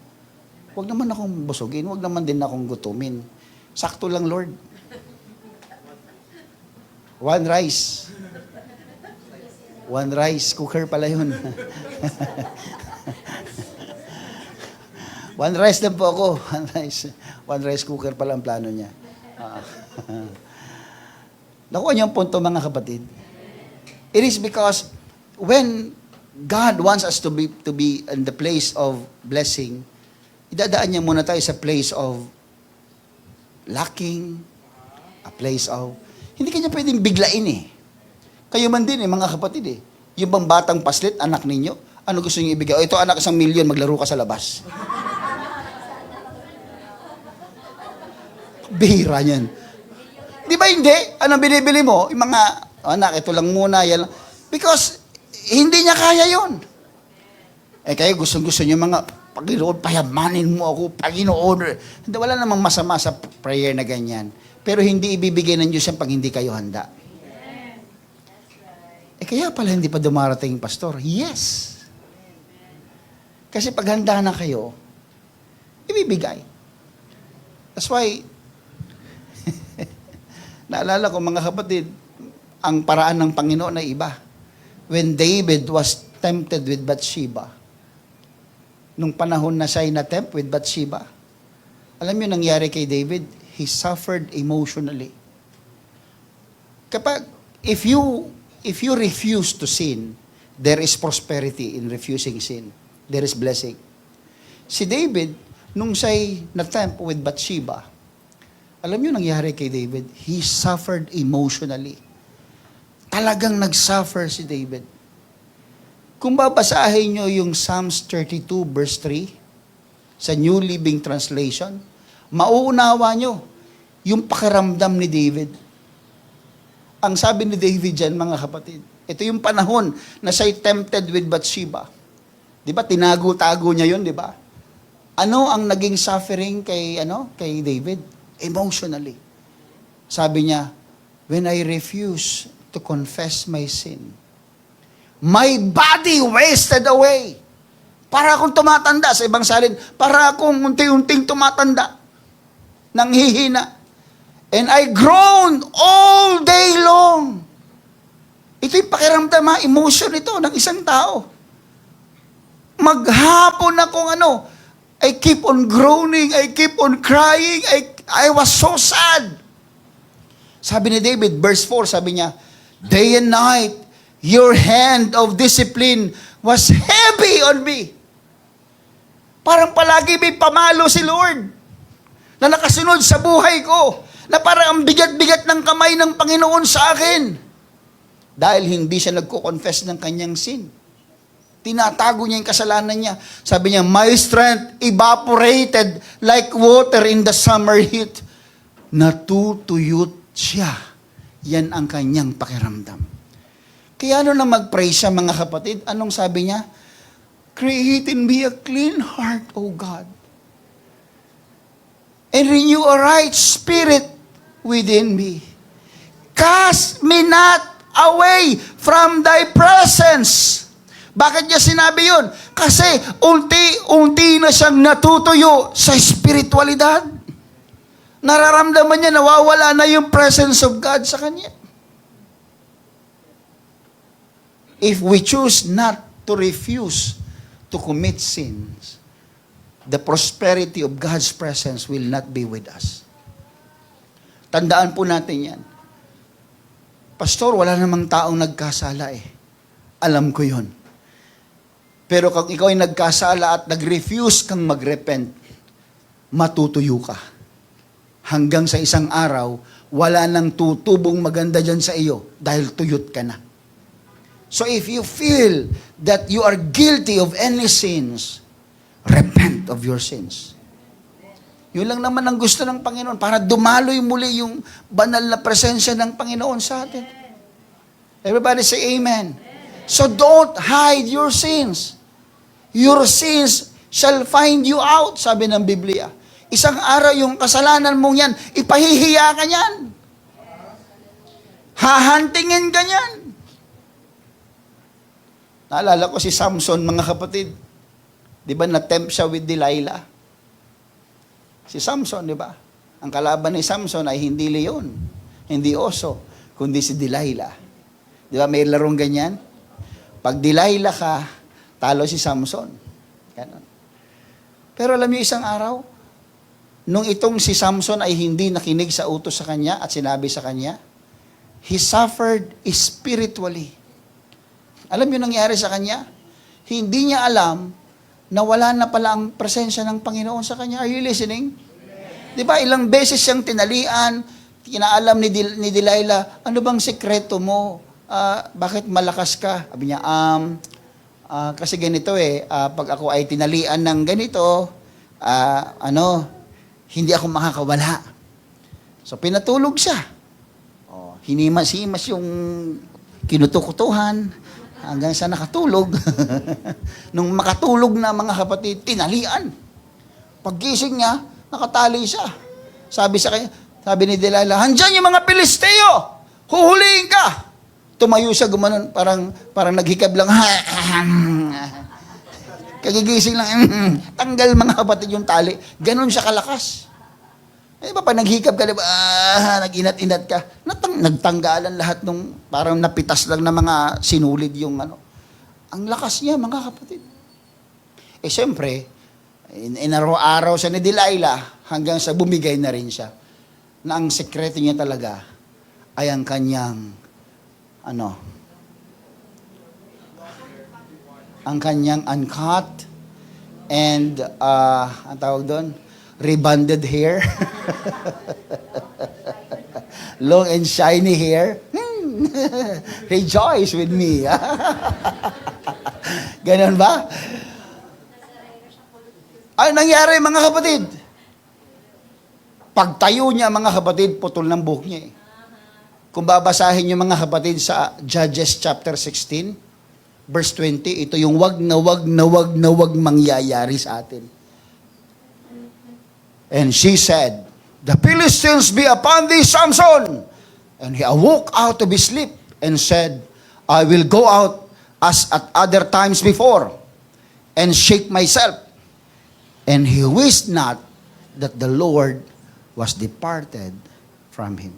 Huwag naman akong busugin, huwag naman din akong gutumin. Sakto lang, Lord. One rice, cooker pala yun. One rice lang po ako. One rice cooker pala ang plano niya. Nakuha niyo ang punto, mga kapatid. It is because when God wants us to be in the place of blessing, idadaan niya muna tayo sa place of lacking, a place of, hindi kanya pwedeng biglain eh. Kayo man din mga kapatid eh. Yung bang batang paslit, anak ninyo, ano gusto niyo ibigay? Ito anak, 1 million, maglaro ka sa labas. Bihira niyan. Di ba hindi? Anong binibili mo? Yung mga, anak, ito lang muna, yan lang. Because, hindi niya kaya yon. Kaya gusto niyo mga, Panginoon, payamanin mo ako, Panginoon. Hindi, wala namang masama sa prayer na ganyan. Pero hindi ibibigay ng Diyos yan pag hindi kayo handa. Kaya pala hindi pa dumarating yung pastor. Yes. Kasi pag handa na kayo, ibibigay. That's why, naalala ko mga kapatid, ang paraan ng Panginoon ay iba. When David was tempted with Bathsheba, nung panahon na siya'y na-tempt with Bathsheba, alam niyo nangyari kay David? He suffered emotionally. Kapag, if you refuse to sin, there is prosperity in refusing sin. There is blessing. Si David, nung siya'y na-tempt with Bathsheba, alam niyo nangyari kay David? He suffered emotionally. Talagang nag-suffer si David. Kung babasahin nyo yung Psalms 32 verse 3 sa New Living Translation, mauunawa nyo yung pakiramdam ni David. Ang sabi ni David dyan, mga kapatid, ito yung panahon na siya'y tempted with Bathsheba. Di ba? Tinago-tago niya yun, di ba? Ano ang naging suffering kay David? Emotionally. Sabi niya, when I refuse to confess my sin, my body wasted away. Para akong tumatanda, sa ibang salin, para akong unti-unting tumatanda, nanghihina. And I groaned all day long. Ito yung pakiramdam, emotion ito ng isang tao. Maghapon akong I keep on groaning, I keep on crying, I was so sad. Sabi ni David, verse 4, sabi niya, day and night, your hand of discipline was heavy on me. Parang palagi may pamalo si Lord na nakasunod sa buhay ko, na parang ang bigat-bigat ng kamay ng Panginoon sa akin. Dahil hindi siya nagko-confess ng kanyang sin. Tinatago niya yung kasalanan niya. Sabi niya, my strength evaporated like water in the summer heat. Natutuyot siya. Yan ang kanyang pakiramdam. Kaya na mag-pray siya, mga kapatid? Anong sabi niya? Create in me a clean heart, O God. And renew a right spirit within me. Cast me not away from thy presence. Bakit niya sinabi yun? Kasi unti-unti na siyang natutuyo sa spiritualidad. Nararamdaman niya, nawawala na yung presence of God sa kanya. If we choose not to refuse to commit sins, the prosperity of God's presence will not be with us. Tandaan po natin yan. Pastor, wala namang taong nagkasala eh. Alam ko yon. Pero kung ikaw ay nagkasala at nag-refuse kang mag-repent, matutuyo ka. Hanggang sa isang araw, wala nang tutubong maganda dyan sa iyo dahil tuyot ka na. So if you feel that you are guilty of any sins, repent of your sins. Yun lang naman ang gusto ng Panginoon para dumaloy muli yung banal na presensya ng Panginoon sa atin. Everybody say amen. So don't hide your sins. Your sins shall find you out, sabi ng Biblia. Isang araw yung kasalanan mong yan, ipahihiya ka niyan. Hahantingin ka niyan. Naalala ko si Samson, mga kapatid. Di ba na-tempt siya with Delilah? Si Samson, di ba? Ang kalaban ni Samson ay hindi leon, hindi oso, kundi si Delilah. Di ba may larong ganyan? Pag Delilah ka, talo si Samson. Ganon. Pero alam niyo isang araw, nung itong si Samson ay hindi nakinig sa utos sa kanya at sinabi sa kanya, he suffered spiritually. Alam niyo nangyari sa kanya? Hindi niya alam na wala na pala ang presensya ng Panginoon sa kanya. Are you listening? Di ba, ilang beses siyang tinalian, kinaalam ni Delilah, ano bang sekreto mo? Bakit malakas ka? Sabi niya, kasi ganito pag ako ay tinalian ng ganito, hindi ako makakawala. So, pinatulog siya. Hinimas-himas yung kinutukutuhan, hanggang sa nakatulog. Nung makatulog na mga kapatid, tinalian. Paggising niya, nakatali siya. Sabi ni Delilah, "Handyan yung mga Pilisteo! Huhulihin ka!" Tumayo siya, gumanon, parang naghikab lang. Kagigising lang, tanggal mga kapatid yung tali. Ganon siya kalakas. Pag naghikab ka, diba, nag-inat-inat ka, nagtanggalan lahat nung parang napitas lang na mga sinulid yung Ang lakas niya, mga kapatid. Siyempre, inaraw-araw siya ni Delilah hanggang sa bumigay na rin siya na ang sekreto niya talaga ay ang kanyang uncut and ang tawag doon, rebonded hair. Long and shiny hair. Rejoice with me. Ganon ba? Ay, nangyari mga kapatid. Pagtayo niya mga kapatid, putol ng buhok niya eh. Kung babasahin niyo mga kapatid sa Judges chapter 16, verse 20, ito yung wag na wag mangyayari sa atin. And she said, "The Philistines be upon thee, Samson." And he awoke out of his sleep and said, "I will go out as at other times before and shake myself." And he wished not that the Lord was departed from him.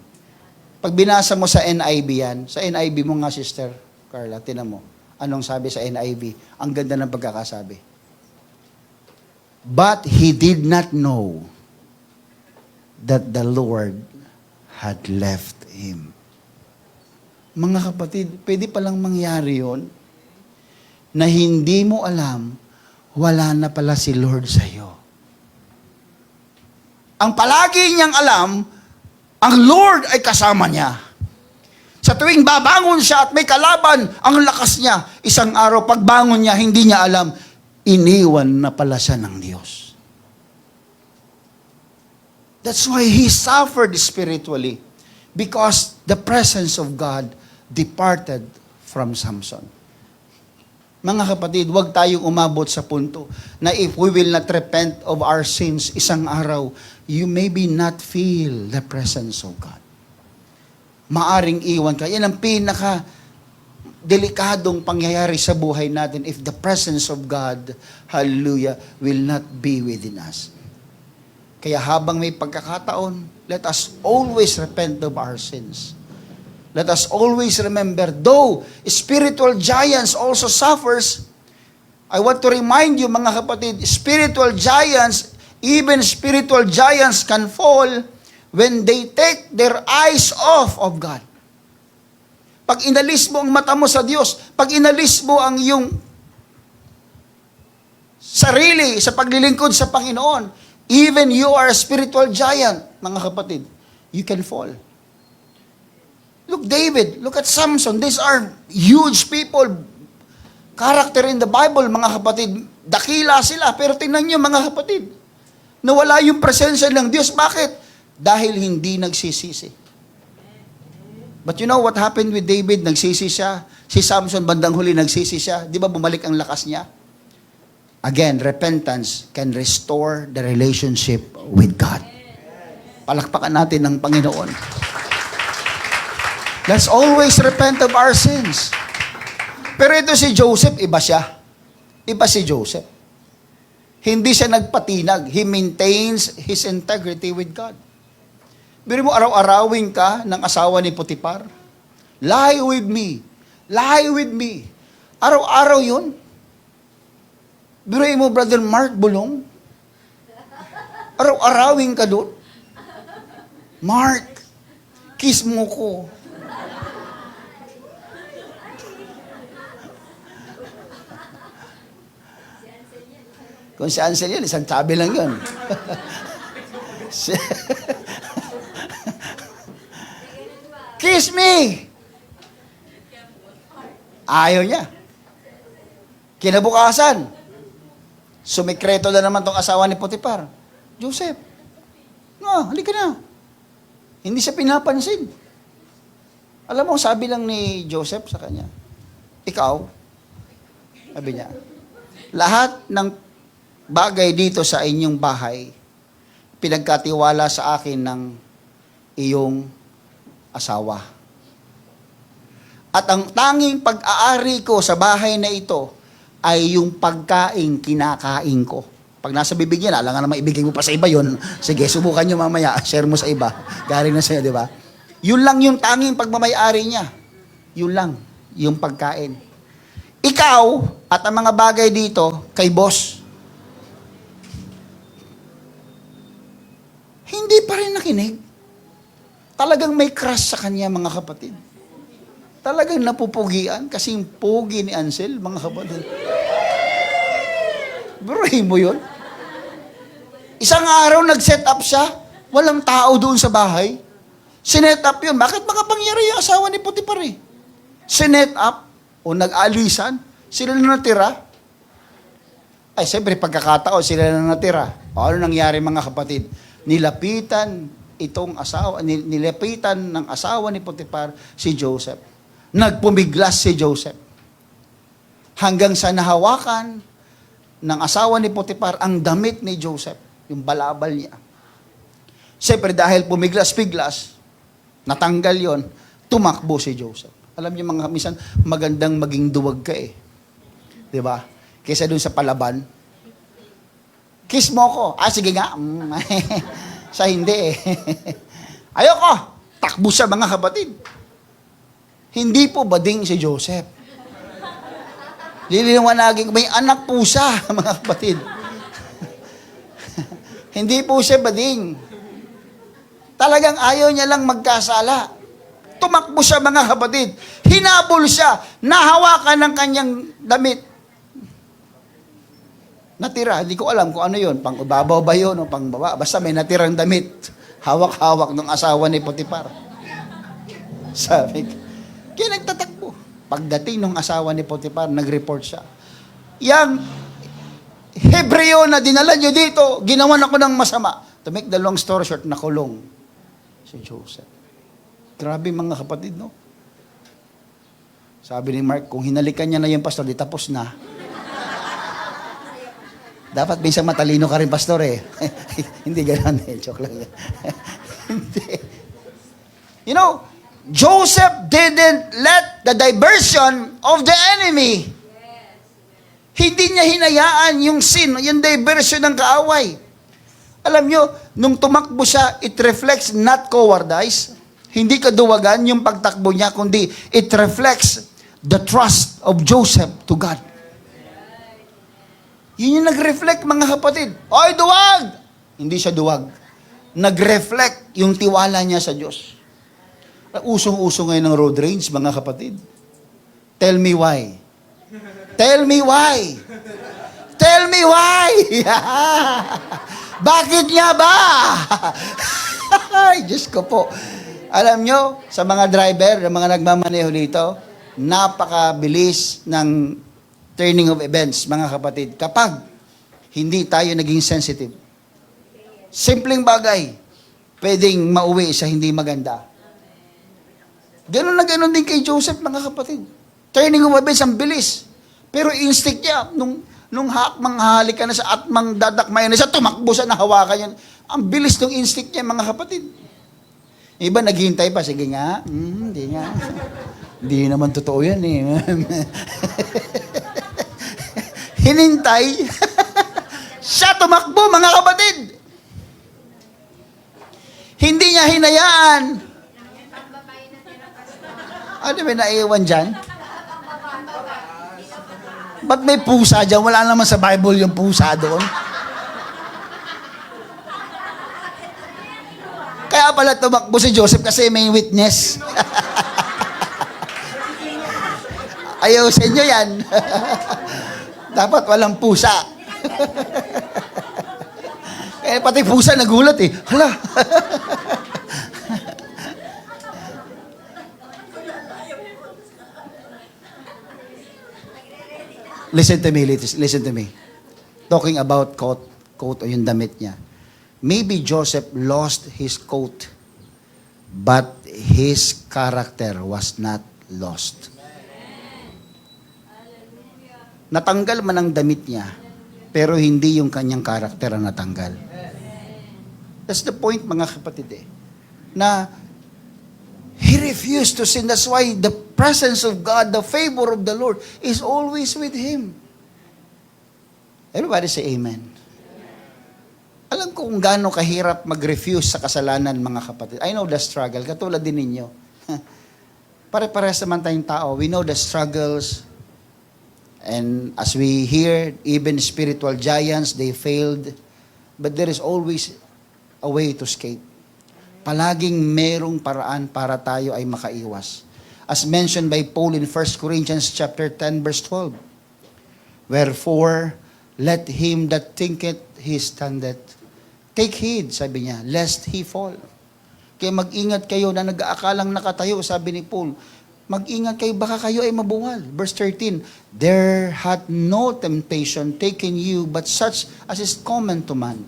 Pag binasa mo sa NIV yan, sa NIV mo nga, Sister Carla, tinan mo, anong sabi sa NIV? Ang ganda ng pagkakasabi. But he did not know that the Lord had left him. Mga kapatid, pwede palang mangyari yon na hindi mo alam, wala na pala si Lord sa iyo. Ang palagi niyang alam, ang Lord ay kasama niya. Sa tuwing babangon siya at may kalaban, ang lakas niya. Isang araw, pagbangon niya, hindi niya alam, iniwan na pala siya ng Diyos. That's why he suffered spiritually, because the presence of God departed from Samson. Mga kapatid, huwag tayong umabot sa punto na if we will not repent of our sins, isang araw, you maybe not feel the presence of God. Maaring iwan ka. Yan ang delikadong pangyayari sa buhay natin if the presence of God, hallelujah, will not be within us. Kaya habang may pagkakataon, let us always repent of our sins. Let us always remember, though spiritual giants also suffers, I want to remind you mga kapatid, spiritual giants, even spiritual giants can fall when they take their eyes off of God. Pag inalis mo ang mata mo sa Diyos, pag inalis mo ang iyong sarili sa paglilingkod sa Panginoon, even you are a spiritual giant, mga kapatid, you can fall. Look, David, look at Samson. These are huge people, character in the Bible, mga kapatid. Dakila sila, pero tingnan nyo, mga kapatid, nawala yung presensya ng Diyos. Bakit? Dahil hindi nagsisisi. But you know what happened with David? Nagsisi siya. Si Samson, bandang huli, nagsisi siya. Di ba bumalik ang lakas niya? Again, repentance can restore the relationship with God. Palakpakan natin ng Panginoon. Let's always repent of our sins. Pero ito si Joseph, iba siya. Iba si Joseph. Hindi siya nagpatinag. He maintains his integrity with God. Biro mo, araw-arawin ka ng asawa ni Potiphar. Lie with me. Lie with me. Araw-araw yun. Biro mo, Brother Mark Bulong. Araw-arawin ka doon. Mark, kiss mo ko. Kung si Ansel yan, isang tabi lang yun. Kiss me! Ayaw niya. Kinabukasan, sumikreto na naman tong asawa ni Potiphar. Joseph, halika na. Hindi siya pinapansin. Alam mo, sabi lang ni Joseph sa kanya, ikaw, sabi niya, lahat ng bagay dito sa inyong bahay, pinagkatiwala sa akin ng iyong asawa. At ang tanging pag-aari ko sa bahay na ito ay yung pagkain kinakain ko. Pag nasa bibig niya, alangan naman ibigay mo pa sa iba yun. Sige, subukan nyo mamaya, share mo sa iba. Galing na sa'yo, di ba? Yun lang yung tanging pagmamayari niya. Yun lang, yung pagkain. Ikaw at ang mga bagay dito, kay boss, hindi pa rin nakinig. Talagang may crush sa kanya, mga kapatid. Talagang napupugian kasi yung pogi ni Ansel, mga kapatid. Buray mo yun. Isang araw nag-set up siya, walang tao doon sa bahay. Sinet up yun. Bakit makapangyari yung asawa ni Potiphar eh? Sinet up o nag-alisan, sila na natira. Ay, siyempre, pagkakataon, sila na natira. O, ano nangyari, mga kapatid? Nilapitan ng asawa ni Potiphar si Joseph. Nagpumiglas si Joseph. Hanggang sa nahawakan ng asawa ni Potiphar ang damit ni Joseph, yung balabal niya. Siyempre dahil pumiglas-piglas, natanggal yon, tumakbo si Joseph. Alam niyo mga minsan, magandang maging duwag ka eh. 'Di ba? Kaysa dun sa palaban. Kiss mo ko. Sige nga. Sa hindi eh. Ayoko. Takbo siya, mga kapatid. Hindi po bading si Joseph. Liliwanagin ko, may anak po siya, mga kapatid. Hindi po siya bading. Talagang ayaw niya lang magkasala. Tumakbo siya, mga kapatid. Hinabol siya. Nahawakan ng kanyang damit. Natira. Hindi ko alam kung ano yun. Pang-ubabaw ba yun o pang-baba. Basta may natirang damit. Hawak-hawak ng asawa ni Potiphar. Sabi ko. Kaya nagtatakbo. Pagdating ng asawa ni Potiphar, nag-report siya. Yang Hebreo na dinala niyo dito, ginawan ako ng masama. To make the long story short, nakulong si Joseph. Grabe, mga kapatid, no? Sabi ni Mark, kung hinalikan niya na yung pastor, di tapos na. Dapat minsan matalino ka rin, pastor, eh. Hindi ganun, eh. Joke lang. Hindi. You know, Joseph didn't let the diversion of the enemy. Hindi niya hinayaan yung sin, yung diversion ng kaaway. Alam nyo, nung tumakbo siya, it reflects not cowardice, hindi kaduwagan yung pagtakbo niya, kundi it reflects the trust of Joseph to God. Yun yung nag-reflect, mga kapatid. Oy, duwag! Hindi siya duwag. Nag-reflect yung tiwala niya sa Diyos. Usong-uso ngayon ng road rage, mga kapatid. Tell me why. Tell me why. Tell me why. Bakit nga ba? Ay, Diyos ko po. Alam nyo, sa mga driver, mga nagmamaneho dito, napakabilis ng turning of events, mga kapatid. Kapag hindi tayo naging sensitive, simpleng bagay, pwedeng mauwi sa hindi maganda. Ganon na ganon din kay Joseph, mga kapatid. Turning of events, ang bilis. Pero instinct niya, nung manghahalik ka na sa at dadakmayan na siya, tumakbo siya, nahawakan yan. Ang bilis ng instinct niya, mga kapatid. Iba naghihintay pa, sige nga, hindi nga. Hindi naman totoo yan eh. Hinintay. Siya tumakbo, mga kapatid. Hindi niya hinayaan. Ano ba naiiwan dyan? Ba't may pusa dyan? Wala naman sa Bible yung pusa doon. Kaya pala tumakbo si Joseph kasi may witness. Ayaw sa inyo yan. Dapat walang pusa. Kaya pati pusa nagulat eh. Hala. Listen to me. Talking about coat o yung damit niya. Maybe Joseph lost his coat, but his character was not lost. Natanggal man ang damit niya, pero hindi yung kanyang karakter ang natanggal. That's the point, mga kapatid eh. Na he refused to sin. That's why the presence of God, the favor of the Lord is always with him. Everybody say amen. Alam ko kung gaano kahirap mag-refuse sa kasalanan, mga kapatid. I know the struggle. Katulad din ninyo. Pare-pares naman tayong tao. We know the struggles. And as we hear, even spiritual giants, they failed. But there is always a way to escape. Palaging merong paraan para tayo ay makaiwas. As mentioned by Paul in 1 Corinthians chapter 10, verse 12. Wherefore, let him that thinketh he standeth. Take heed, sabi niya, lest he fall. Kaya mag-ingat kayo na nag-aakalang nakatayo, sabi ni Paul. Mag-ingat kayo, baka kayo ay mabuwal. Verse 13, there hath no temptation taken you, but such as is common to man.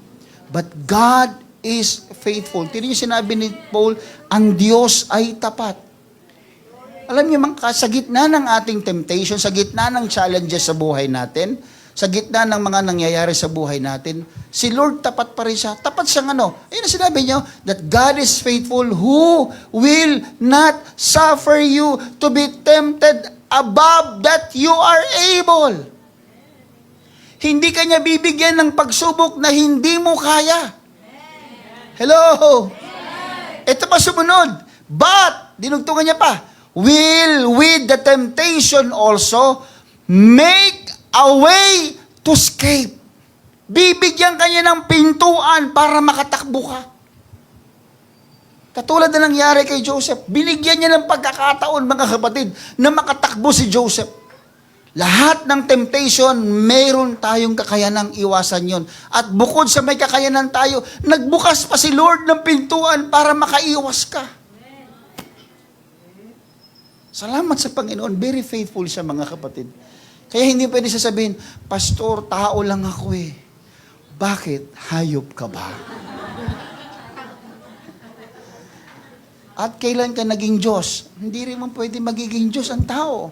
But God is faithful. Tino yung sinabi ni Paul, ang Diyos ay tapat. Alam niyo, sa gitna ng ating temptation, sa gitna ng challenges sa buhay natin, sa gitna ng mga nangyayari sa buhay natin, si Lord tapat pa rin siya. Tapat siyang ano? Ayun ang sinabi niyo, that God is faithful who will not suffer you to be tempted above that you are able. Hindi kanya bibigyan ng pagsubok na hindi mo kaya. Hello? Ito pa sumunod. But, dinugtungan niya pa, will with the temptation also make a way to escape. Bibigyan kanya ng pintuan para makatakbo ka. Katulad na nangyari kay Joseph. Binigyan niya ng pagkakataon, mga kapatid, na makatakbo si Joseph. Lahat ng temptation, mayroon tayong kakayanang iwasan yon. At bukod sa may kakayanan tayo, nagbukas pa si Lord ng pintuan para makaiwas ka. Salamat sa Panginoon. Very faithful siya, mga kapatid. Kaya hindi pwede sasabihin, Pastor, tao lang ako eh. Bakit? Hayop ka ba? At kailan ka naging Diyos? Hindi rin man pwede magiging Diyos ang tao.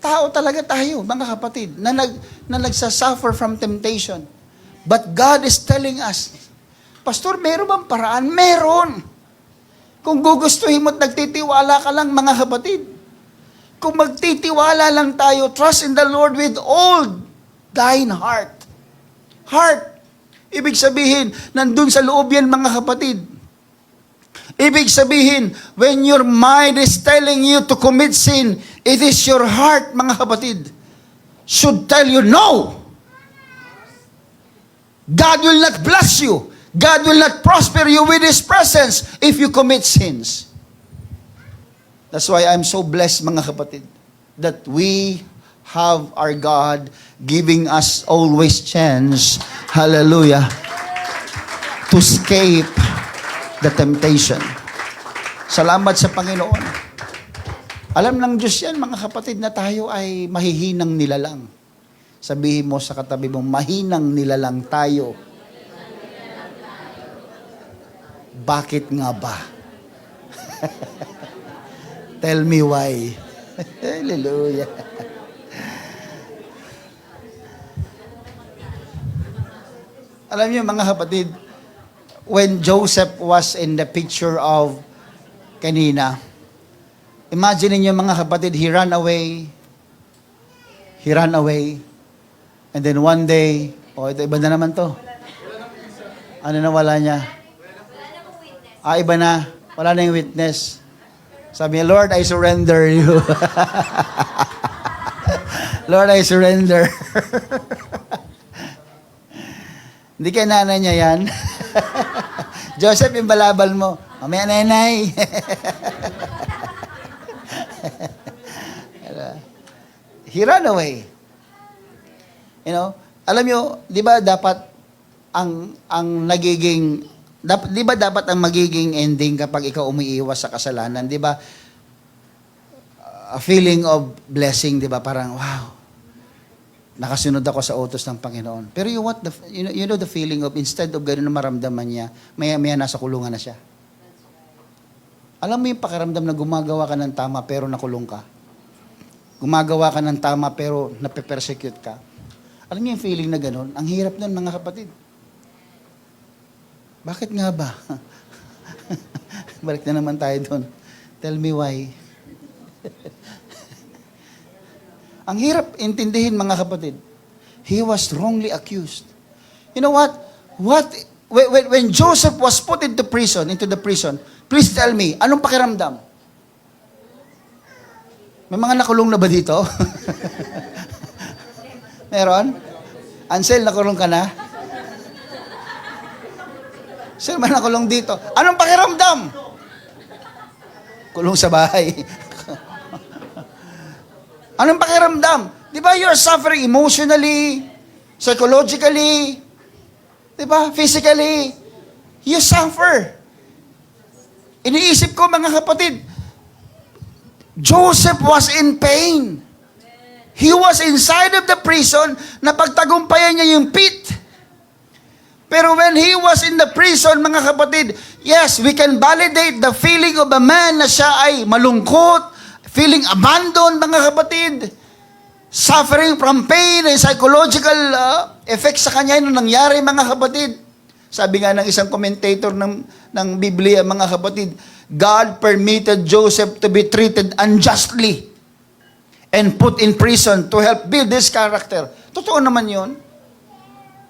Tao talaga tayo, mga kapatid, na nagsasuffer from temptation. But God is telling us, Pastor, meron bang paraan? Meron. Kung gugustuhin mo at nagtitiwala ka lang, mga kapatid. Kung magtitiwala lang tayo, trust in the Lord with all thine heart. Heart. Ibig sabihin, nandun sa loob yan, mga kapatid. Ibig sabihin, when your mind is telling you to commit sin, it is your heart, mga kapatid, should tell you, no! God will not bless you. God will not prosper you with His presence if you commit sins. That's why I'm so blessed, mga kapatid, that we have our God giving us always chance, hallelujah, to escape the temptation. Salamat sa Panginoon. Alam ng Diyos yan, mga kapatid, na tayo ay mahihinang nilalang. Sabihin mo sa katabi mo, mahinang nilalang tayo. Bakit nga ba? Tell me why. Hallelujah. Alam niyo, mga kapatid, when Joseph was in the picture of kanina, imagine niyo, mga kapatid, he ran away, and then one day, ito iba na naman to. Ano na wala niya? Iba na. Wala na yung witness. Sabi niya, Lord, I surrender you. Lord, I surrender. Hindi kaya nanay niya yan. Joseph, yung balabal mo. Mamaya, nanay. He ran away. You know, alam nyo, di ba dapat ang nagiging, di ba dapat ang magiging ending kapag ikaw umiiwas sa kasalanan, di ba? A feeling of blessing, di ba? Parang, wow, nakasunod ako sa utos ng Panginoon. Pero you know the feeling of, instead of gano'n na maramdaman niya, maya nasa kulungan na siya. Alam mo yung pakiramdam na gumagawa ka ng tama pero nakulong ka? Gumagawa ka ng tama pero nape-persecute ka? Alam niyo yung feeling na gano'n? Ang hirap nun, mga kapatid. Bakit nga ba? Balik na naman tayo doon. Tell me why. Ang hirap intindihin, mga kapatid. He was wrongly accused. You know what? When Joseph was put into the prison, please tell me, anong pakiramdam? May mga nakulong na ba dito? Meron? Ansel, nakulong ka na? Sir, may nakulong dito. Anong pakiramdam? Kulong sa bahay. Anong pakiramdam? Di ba you're suffering emotionally, psychologically, di ba? Physically. You suffer. Iniisip ko, mga kapatid, Joseph was in pain. He was inside of the prison, napagtagumpayan niya yung pit. Pero when he was in the prison, mga kapatid, yes, we can validate the feeling of a man na siya ay malungkot, feeling abandoned, mga kapatid, suffering from pain and psychological effects sa kanya nung nangyari, mga kapatid. Sabi nga ng isang commentator ng Biblia, mga kapatid, God permitted Joseph to be treated unjustly and put in prison to help build this character. Totoo naman yun.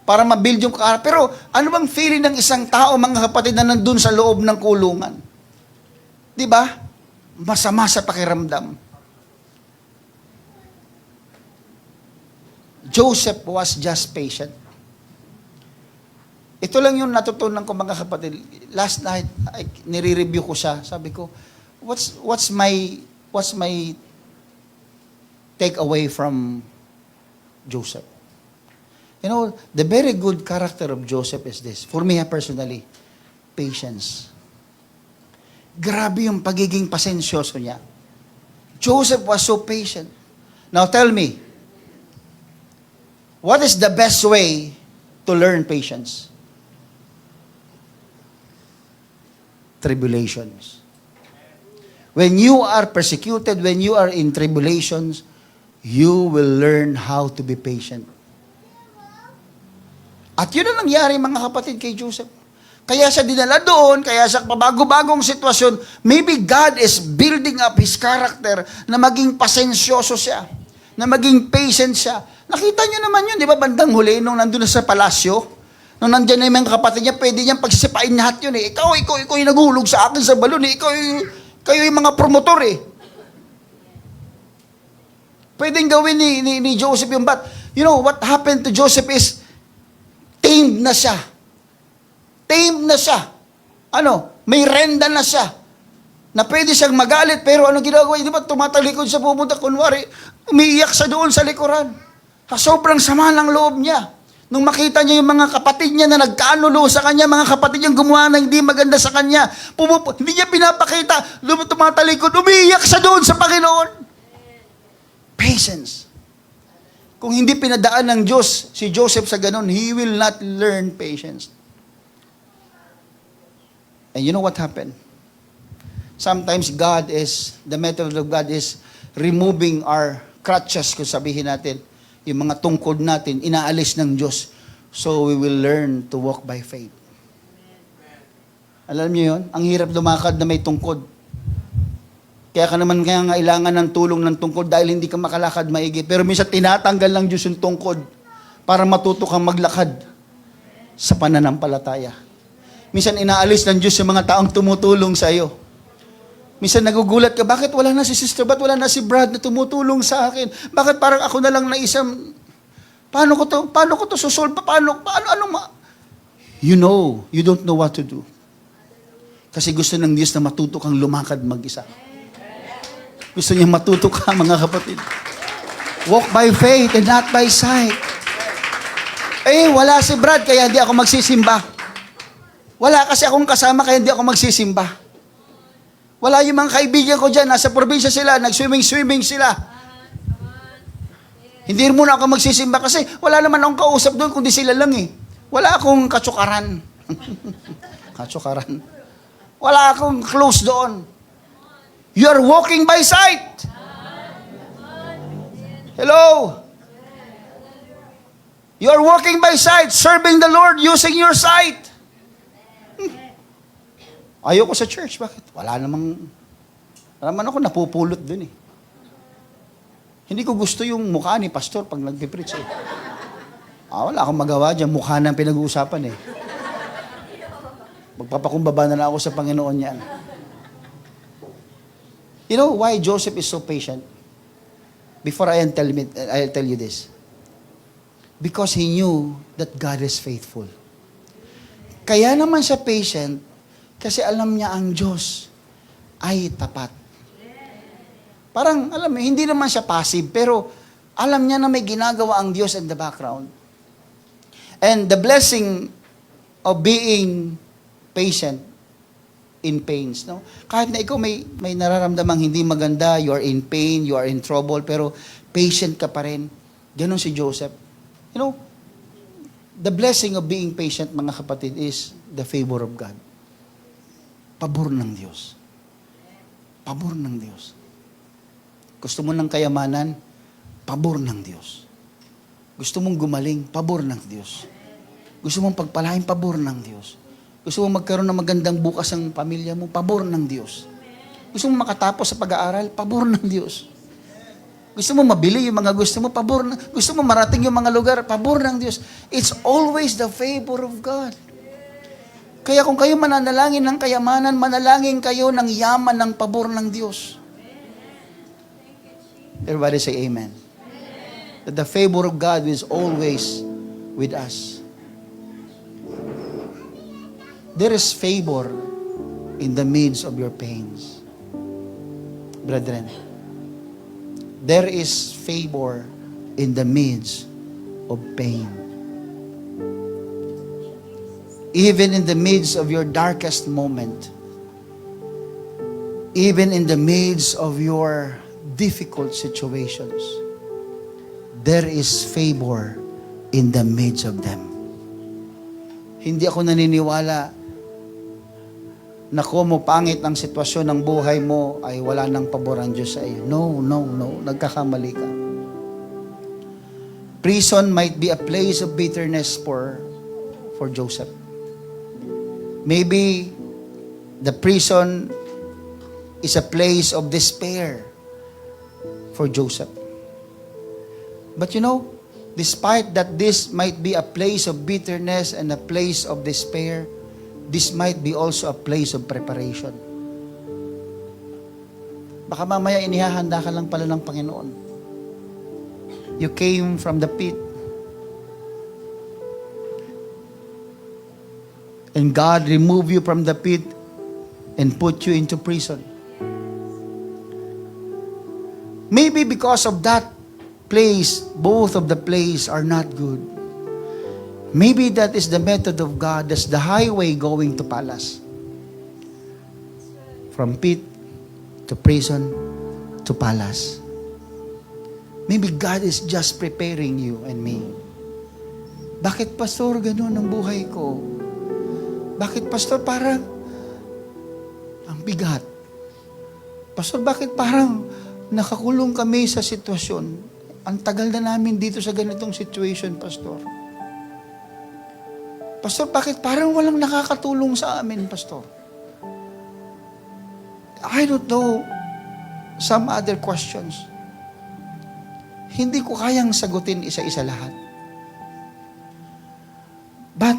Para mabuild yung character. Pero ano bang feeling ng isang tao, mga kapatid, na nandun sa loob ng kulungan? Di ba? Masama sa pakiramdam. Joseph was just patient. Ito lang yung natutunan ko, mga kapatid. Last night, nire-review ko siya. Sabi ko, what's my take away from Joseph? You know, the very good character of Joseph is this. For me personally, patience. Grabe yung pagiging pasensyoso niya. Joseph was so patient. Now tell me, what is the best way to learn patience? Tribulations. When you are persecuted, when you are in tribulations, you will learn how to be patient. At yun ang nangyari, mga kapatid, kay Joseph. Kaya siya dinala doon, kaya sa pabago-bagong sitwasyon, maybe God is building up His character na maging pasensyoso siya, na maging patient siya. Nakita niyo naman yun, di ba, bandang huli, nung nandun na sa palasyo, nung nandyan na yung mga kapatid niya, pwede niyang pagsisipain lahat yun eh. Ikaw yung naghulog sa akin sa balon eh. Kayo yung mga promotor eh. Pwedeng gawin ni Joseph yung you know, what happened to Joseph is, tamed na siya. Tamed na siya. May renda na siya. Na pwede siyang magalit, pero ano ginagawa? Di ba, tumatalikod siya pupunta, kunwari, umiiyak siya doon sa likuran. Sobrang sama ng loob niya. Nung makita niya yung mga kapatid niya na nagkaanulo sa kanya, mga kapatid niyang gumawa na hindi maganda sa kanya, hindi niya pinapakita, tumatalikod, umiiyak siya doon sa Panginoon. Patience. Kung hindi pinadaan ng Diyos si Joseph sa ganun, he will not learn patience. And you know what happened? Sometimes the method of God is removing our crutches, kung sabihin natin, yung mga tungkod natin, inaalis ng Diyos. So we will learn to walk by faith. Alam niyo yun? Ang hirap lumakad na may tungkod. Kaya kailangan ng tulong ng tungkod dahil hindi ka makalakad maigi. Pero minsan tinatanggal ng Diyos yung tungkod para matuto kang maglakad sa pananampalataya. Minsan inaalis ng Diyos yung mga taong tumutulong sa iyo. Minsan nagugulat ka, bakit wala na si Sister, ba't wala na si Brad na tumutulong sa akin? Bakit parang ako na lang na isang, paano ko to susolve? You don't know what to do. Kasi gusto ng Diyos na matuto kang lumakad mag-isa. Gusto niya matuto ka, mga kapatid. Walk by faith and not by sight. Wala si Brad, kaya hindi ako magsisimba. Wala kasi akong kasama, kaya hindi ako magsisimba. Wala yung mga kaibigan ko dyan, nasa probinsya sila, nag-swimming sila. Hindi muna ako magsisimba kasi wala naman akong kausap doon, kundi sila lang eh. Wala akong katsukaran. Katsukaran. Wala akong close doon. You are walking by sight. Hello? You are walking by sight, serving the Lord using your sight. Ayoko sa church. Bakit? Wala naman ako napupulot dun eh. Hindi ko gusto yung mukha ni pastor pag nagpipreach eh. Wala akong magawa dyan. Mukha na ang pinag-uusapan eh. Magpapakumbaba na ako sa Panginoon yan. You know why Joseph is so patient? Before I'll tell you this. Because he knew that God is faithful. Kaya naman siya patient kasi alam niya ang Diyos ay tapat. Parang, alam mo, hindi naman siya passive, pero alam niya na may ginagawa ang Diyos in the background. And the blessing of being patient in pains. No? Kahit na ikaw may nararamdamang hindi maganda, you are in pain, you are in trouble, pero patient ka pa rin. Ganon si Joseph. You know, the blessing of being patient, mga kapatid, is the favor of God. Pabor ng Diyos. Pabor ng Diyos. Gusto mo ng kayamanan? Pabor ng Diyos. Gusto mong gumaling? Pabor ng Diyos. Gusto mong pagpalain? Pabor ng Diyos. Gusto mong magkaroon ng magandang bukas ang pamilya mo? Pabor ng Diyos. Gusto mong makatapos sa pag-aaral? Pabor ng Diyos. Gusto mo mabili yung mga gusto mo? Pabor ng Diyos. Gusto mo marating yung mga lugar? Pabor ng Diyos. It's always the favor of God. Kaya kung kayo mananalangin ng kayamanan, manalangin kayo ng yaman ng pabor ng Diyos. Everybody say amen. That the favor of God is always with us. There is favor in the midst of your pains. Brethren, there is favor in the midst of pain. Even in the midst of your darkest moment, even in the midst of your difficult situations, there is favor in the midst of them. Hindi ako naniniwala na kung pangit ang sitwasyon ng buhay mo ay wala nang pabor ang Diyos sa iyo. No. Nagkakamali ka. Prison might be a place of bitterness for Joseph. Maybe the prison is a place of despair for Joseph. But you know, despite that this might be a place of bitterness and a place of despair, this might be also a place of preparation. Baka mamaya inihahanda ka lang pala ng Panginoon. You came from the pit. And God removed you from the pit and put you into prison. Maybe because of that place, both of the place are not good. Maybe that is the method of God. That's the highway going to palace. From pit to prison to palace. Maybe God is just preparing you and me. Bakit, Pastor, ganun ang buhay ko? Bakit, Pastor, parang ang bigat? Pastor, bakit parang nakakulong kami sa sitwasyon? Ang tagal na namin dito sa ganitong situation, Pastor. Pastor, bakit parang walang nakakatulong sa amin, Pastor? I don't know some other questions. Hindi ko kayang sagutin isa-isa lahat. But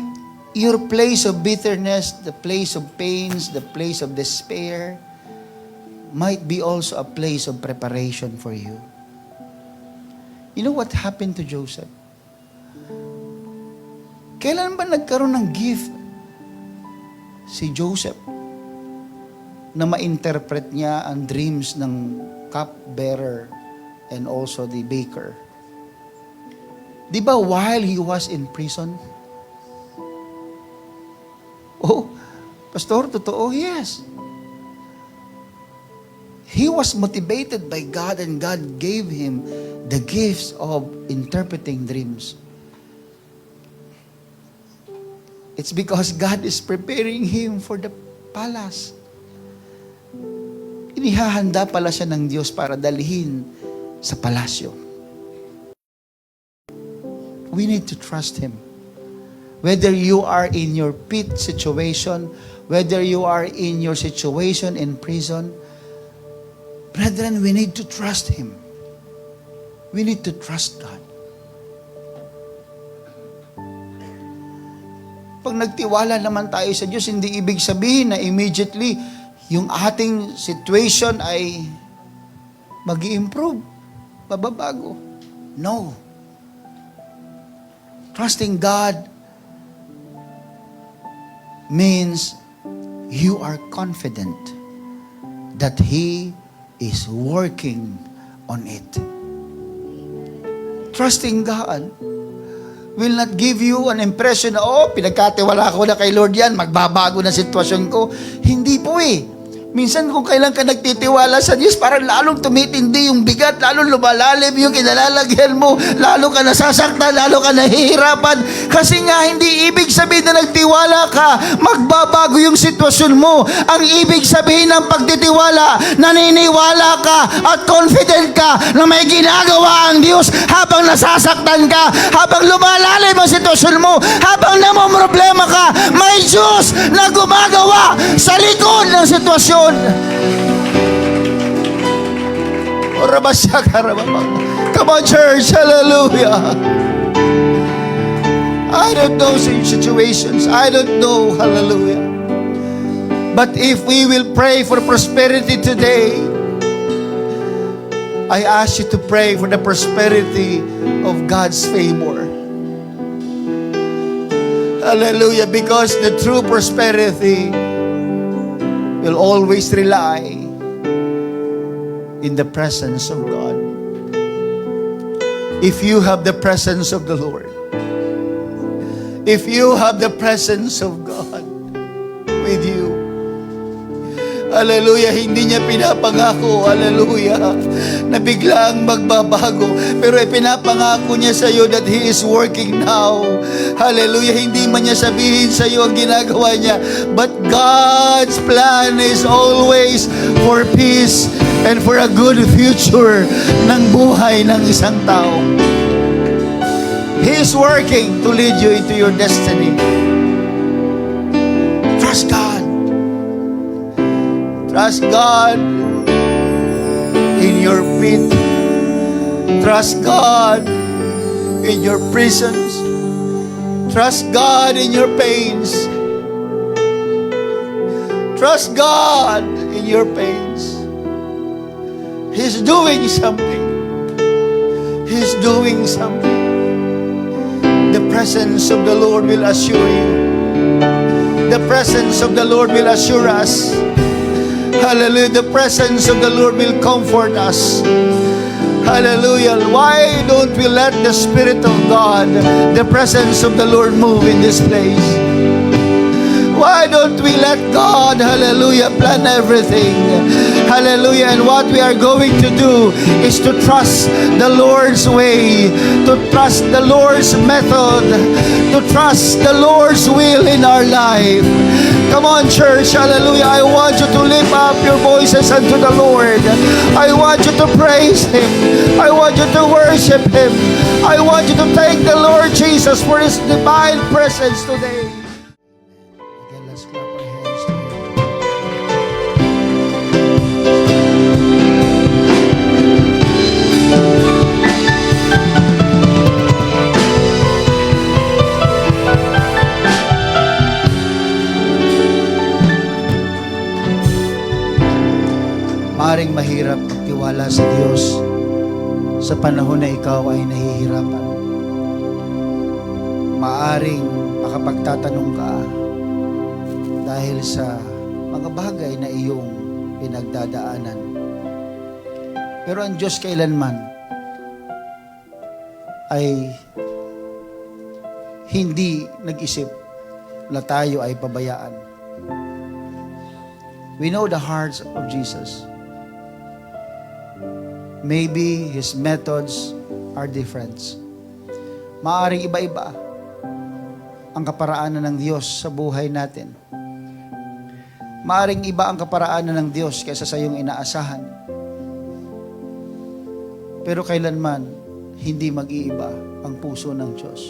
your place of bitterness, the place of pains, the place of despair, might be also a place of preparation for you. You know what happened to Joseph? Kailan ba nagkaroon ng gift si Joseph na ma-interpret niya ang dreams ng cupbearer and also the baker? Di ba while he was in prison? Oh, Pastor, totoo? Yes. He was motivated by God and God gave him the gifts of interpreting dreams. It's because God is preparing him for the palace. Inihahanda pala siya ng Diyos para dalhin sa palasyo. We need to trust Him. Whether you are in your pit situation, whether you are in your situation in prison, brethren, we need to trust Him. We need to trust God. Pag nagtiwala naman tayo sa Diyos, hindi ibig sabihin na immediately yung ating situation ay mag-i-improve, mababago. No. Trusting God means you are confident that He is working on it. Trusting God will not give you an impression na, oh, pinagkatiwala ko na kay Lord yan, magbabago na sitwasyon ko. Hindi po eh. Minsan kung kailan ka nagtitiwala sa Diyos, parang lalong tumitindi yung bigat, lalong lumalalim yung kinalalagyan mo, lalo ka nasasaktan, lalo ka nahihirapan. Kasi nga, hindi ibig sabihin na nagtiwala ka, magbabago yung sitwasyon mo. Ang ibig sabihin ng pagtitiwala, naniniwala ka at confident ka na may ginagawa ang Diyos habang nasasaktan ka, habang lumalalim ang sitwasyon mo, habang namomroblema ka, may Diyos na gumagawa sa likod ng sitwasyon. Come on, church. Hallelujah. I don't know situations. I don't know. Hallelujah. But if we will pray for prosperity today, I ask you to pray for the prosperity of God's favor. Hallelujah. Because the true prosperity will always rely in the presence of God. If you have the presence of the Lord, if you have the presence of God with you, hallelujah, hindi niya pinapangako, hallelujah, na biglang magbabago. Pero ipinapangako niya sa iyo that He is working now. Hallelujah, hindi man niya sabihin sa iyo ang ginagawa niya. But God's plan is always for peace and for a good future ng buhay ng isang tao. He is working to lead you into your destiny. Trust God. Trust God in your pit. Trust God in your prisons. Trust God in your pains. Trust God in your pains. He's doing something. He's doing something. The presence of the Lord will assure you. The presence of the Lord will assure us. Hallelujah. The presence of the Lord will comfort us. Hallelujah. Why don't we let the Spirit of God, the presence of the Lord, move in this place? Why don't we let God, hallelujah, plan everything? Hallelujah. And what we are going to do is to trust the Lord's way, to trust the Lord's method, to trust the Lord's will in our life. Come on, church, hallelujah. I want you to lift up your voices unto the Lord. I want you to praise Him. I want you to worship Him. I want you to thank the Lord Jesus for His divine presence today. Again, let's clap our hands to Him. Maaring mahirap magtiwala sa Diyos sa panahon na ikaw ay nahihirapan. Maaring makapagtatanong ka dahil sa mga bagay na iyong pinagdadaanan. Pero ang Diyos kailanman ay hindi nag-isip na tayo ay pabayaan. We know the hearts of Jesus. Maybe His methods are different. Maaring iba-iba ang kaparaanan ng Diyos sa buhay natin. Maaring iba ang kaparaanan ng Diyos kaysa sa iyong inaasahan. Pero kailanman, hindi mag-iiba ang puso ng Diyos.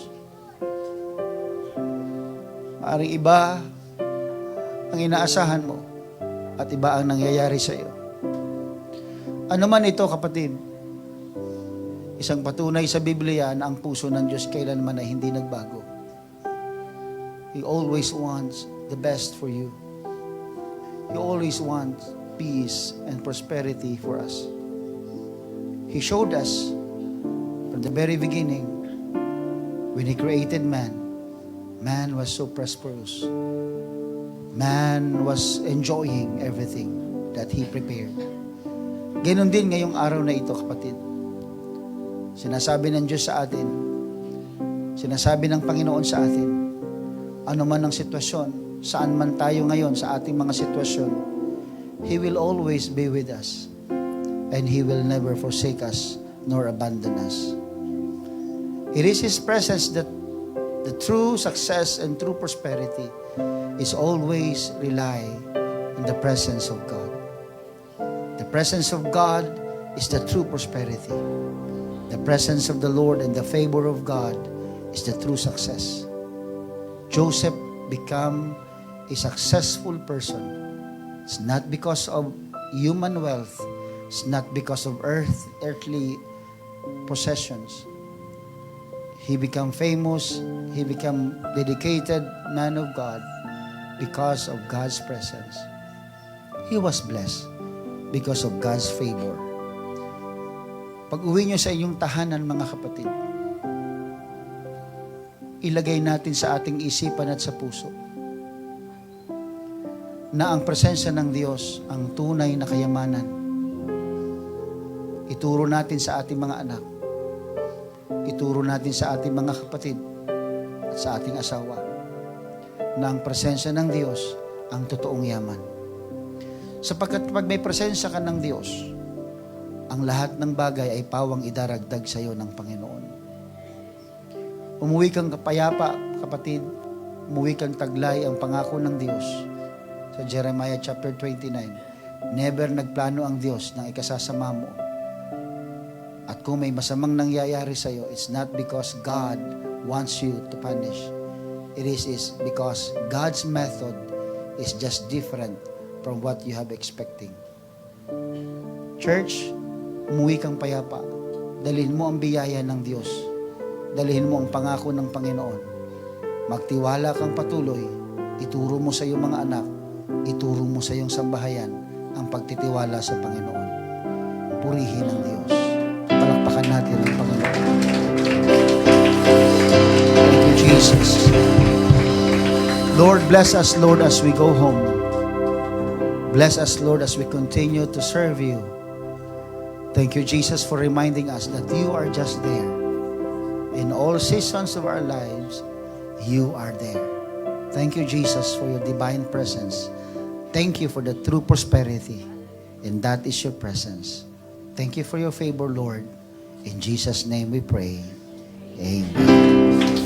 Maaring iba ang inaasahan mo at iba ang nangyayari sa iyo. Ano man ito, kapatid, isang patunay sa Biblia na ang puso ng Diyos kailanman ay hindi nagbago. He always wants the best for you. He always wants peace and prosperity for us. He showed us from the very beginning when He created man, man was so prosperous. Man was enjoying everything that He prepared. Ganon din ngayong araw na ito, kapatid. Sinasabi ng Diyos sa atin, sinasabi ng Panginoon sa atin, ano man ang sitwasyon, saan man tayo ngayon sa ating mga sitwasyon, He will always be with us. And He will never forsake us nor abandon us. It is His presence that the true success and true prosperity is always rely on the presence of God. The presence of God is the true prosperity. The presence of the Lord and the favor of God is the true success. Joseph became a successful person. It's not because of human wealth. It's not because of earthly possessions. He became famous. He became dedicated man of God because of God's presence. He was blessed because of God's favor. Pag-uwi nyo sa inyong tahanan, mga kapatid, ilagay natin sa ating isipan at sa puso na ang presensya ng Diyos ang tunay na kayamanan. Ituro natin sa ating mga anak. Ituro natin sa ating mga kapatid at sa ating asawa na ang presensya ng Diyos ang totoong yaman. Sapagkat pag may presensya ka ng Diyos, ang lahat ng bagay ay pawang idaragdag sa iyo ng Panginoon. Umuwi kang kapayapa, kapatid. Umuwi kang taglay ang pangako ng Diyos. Sa Jeremiah chapter 29, never nagplano ang Diyos ng ikasasama mo. At kung may masamang nangyayari sa iyo, it's not because God wants you to punish. It is because God's method is just different from what you have expecting. Church, umuwi kang payapa. Dalhin mo ang biyaya ng Diyos. Dalhin mo ang pangako ng Panginoon. Magtiwala kang patuloy. Ituro mo sa iyong mga anak. Ituro mo sa iyong sambahayan ang pagtitiwala sa Panginoon. Purihin ang Diyos. Palakpakan natin ang Panginoon. Thank you, Jesus. Lord, bless us, Lord, as we go home. Bless us, Lord, as we continue to serve you. Thank you, Jesus, for reminding us that you are just there. In all seasons of our lives, you are there. Thank you, Jesus, for your divine presence. Thank you for the true prosperity, and that is your presence. Thank you for your favor, Lord. In Jesus' name we pray. Amen.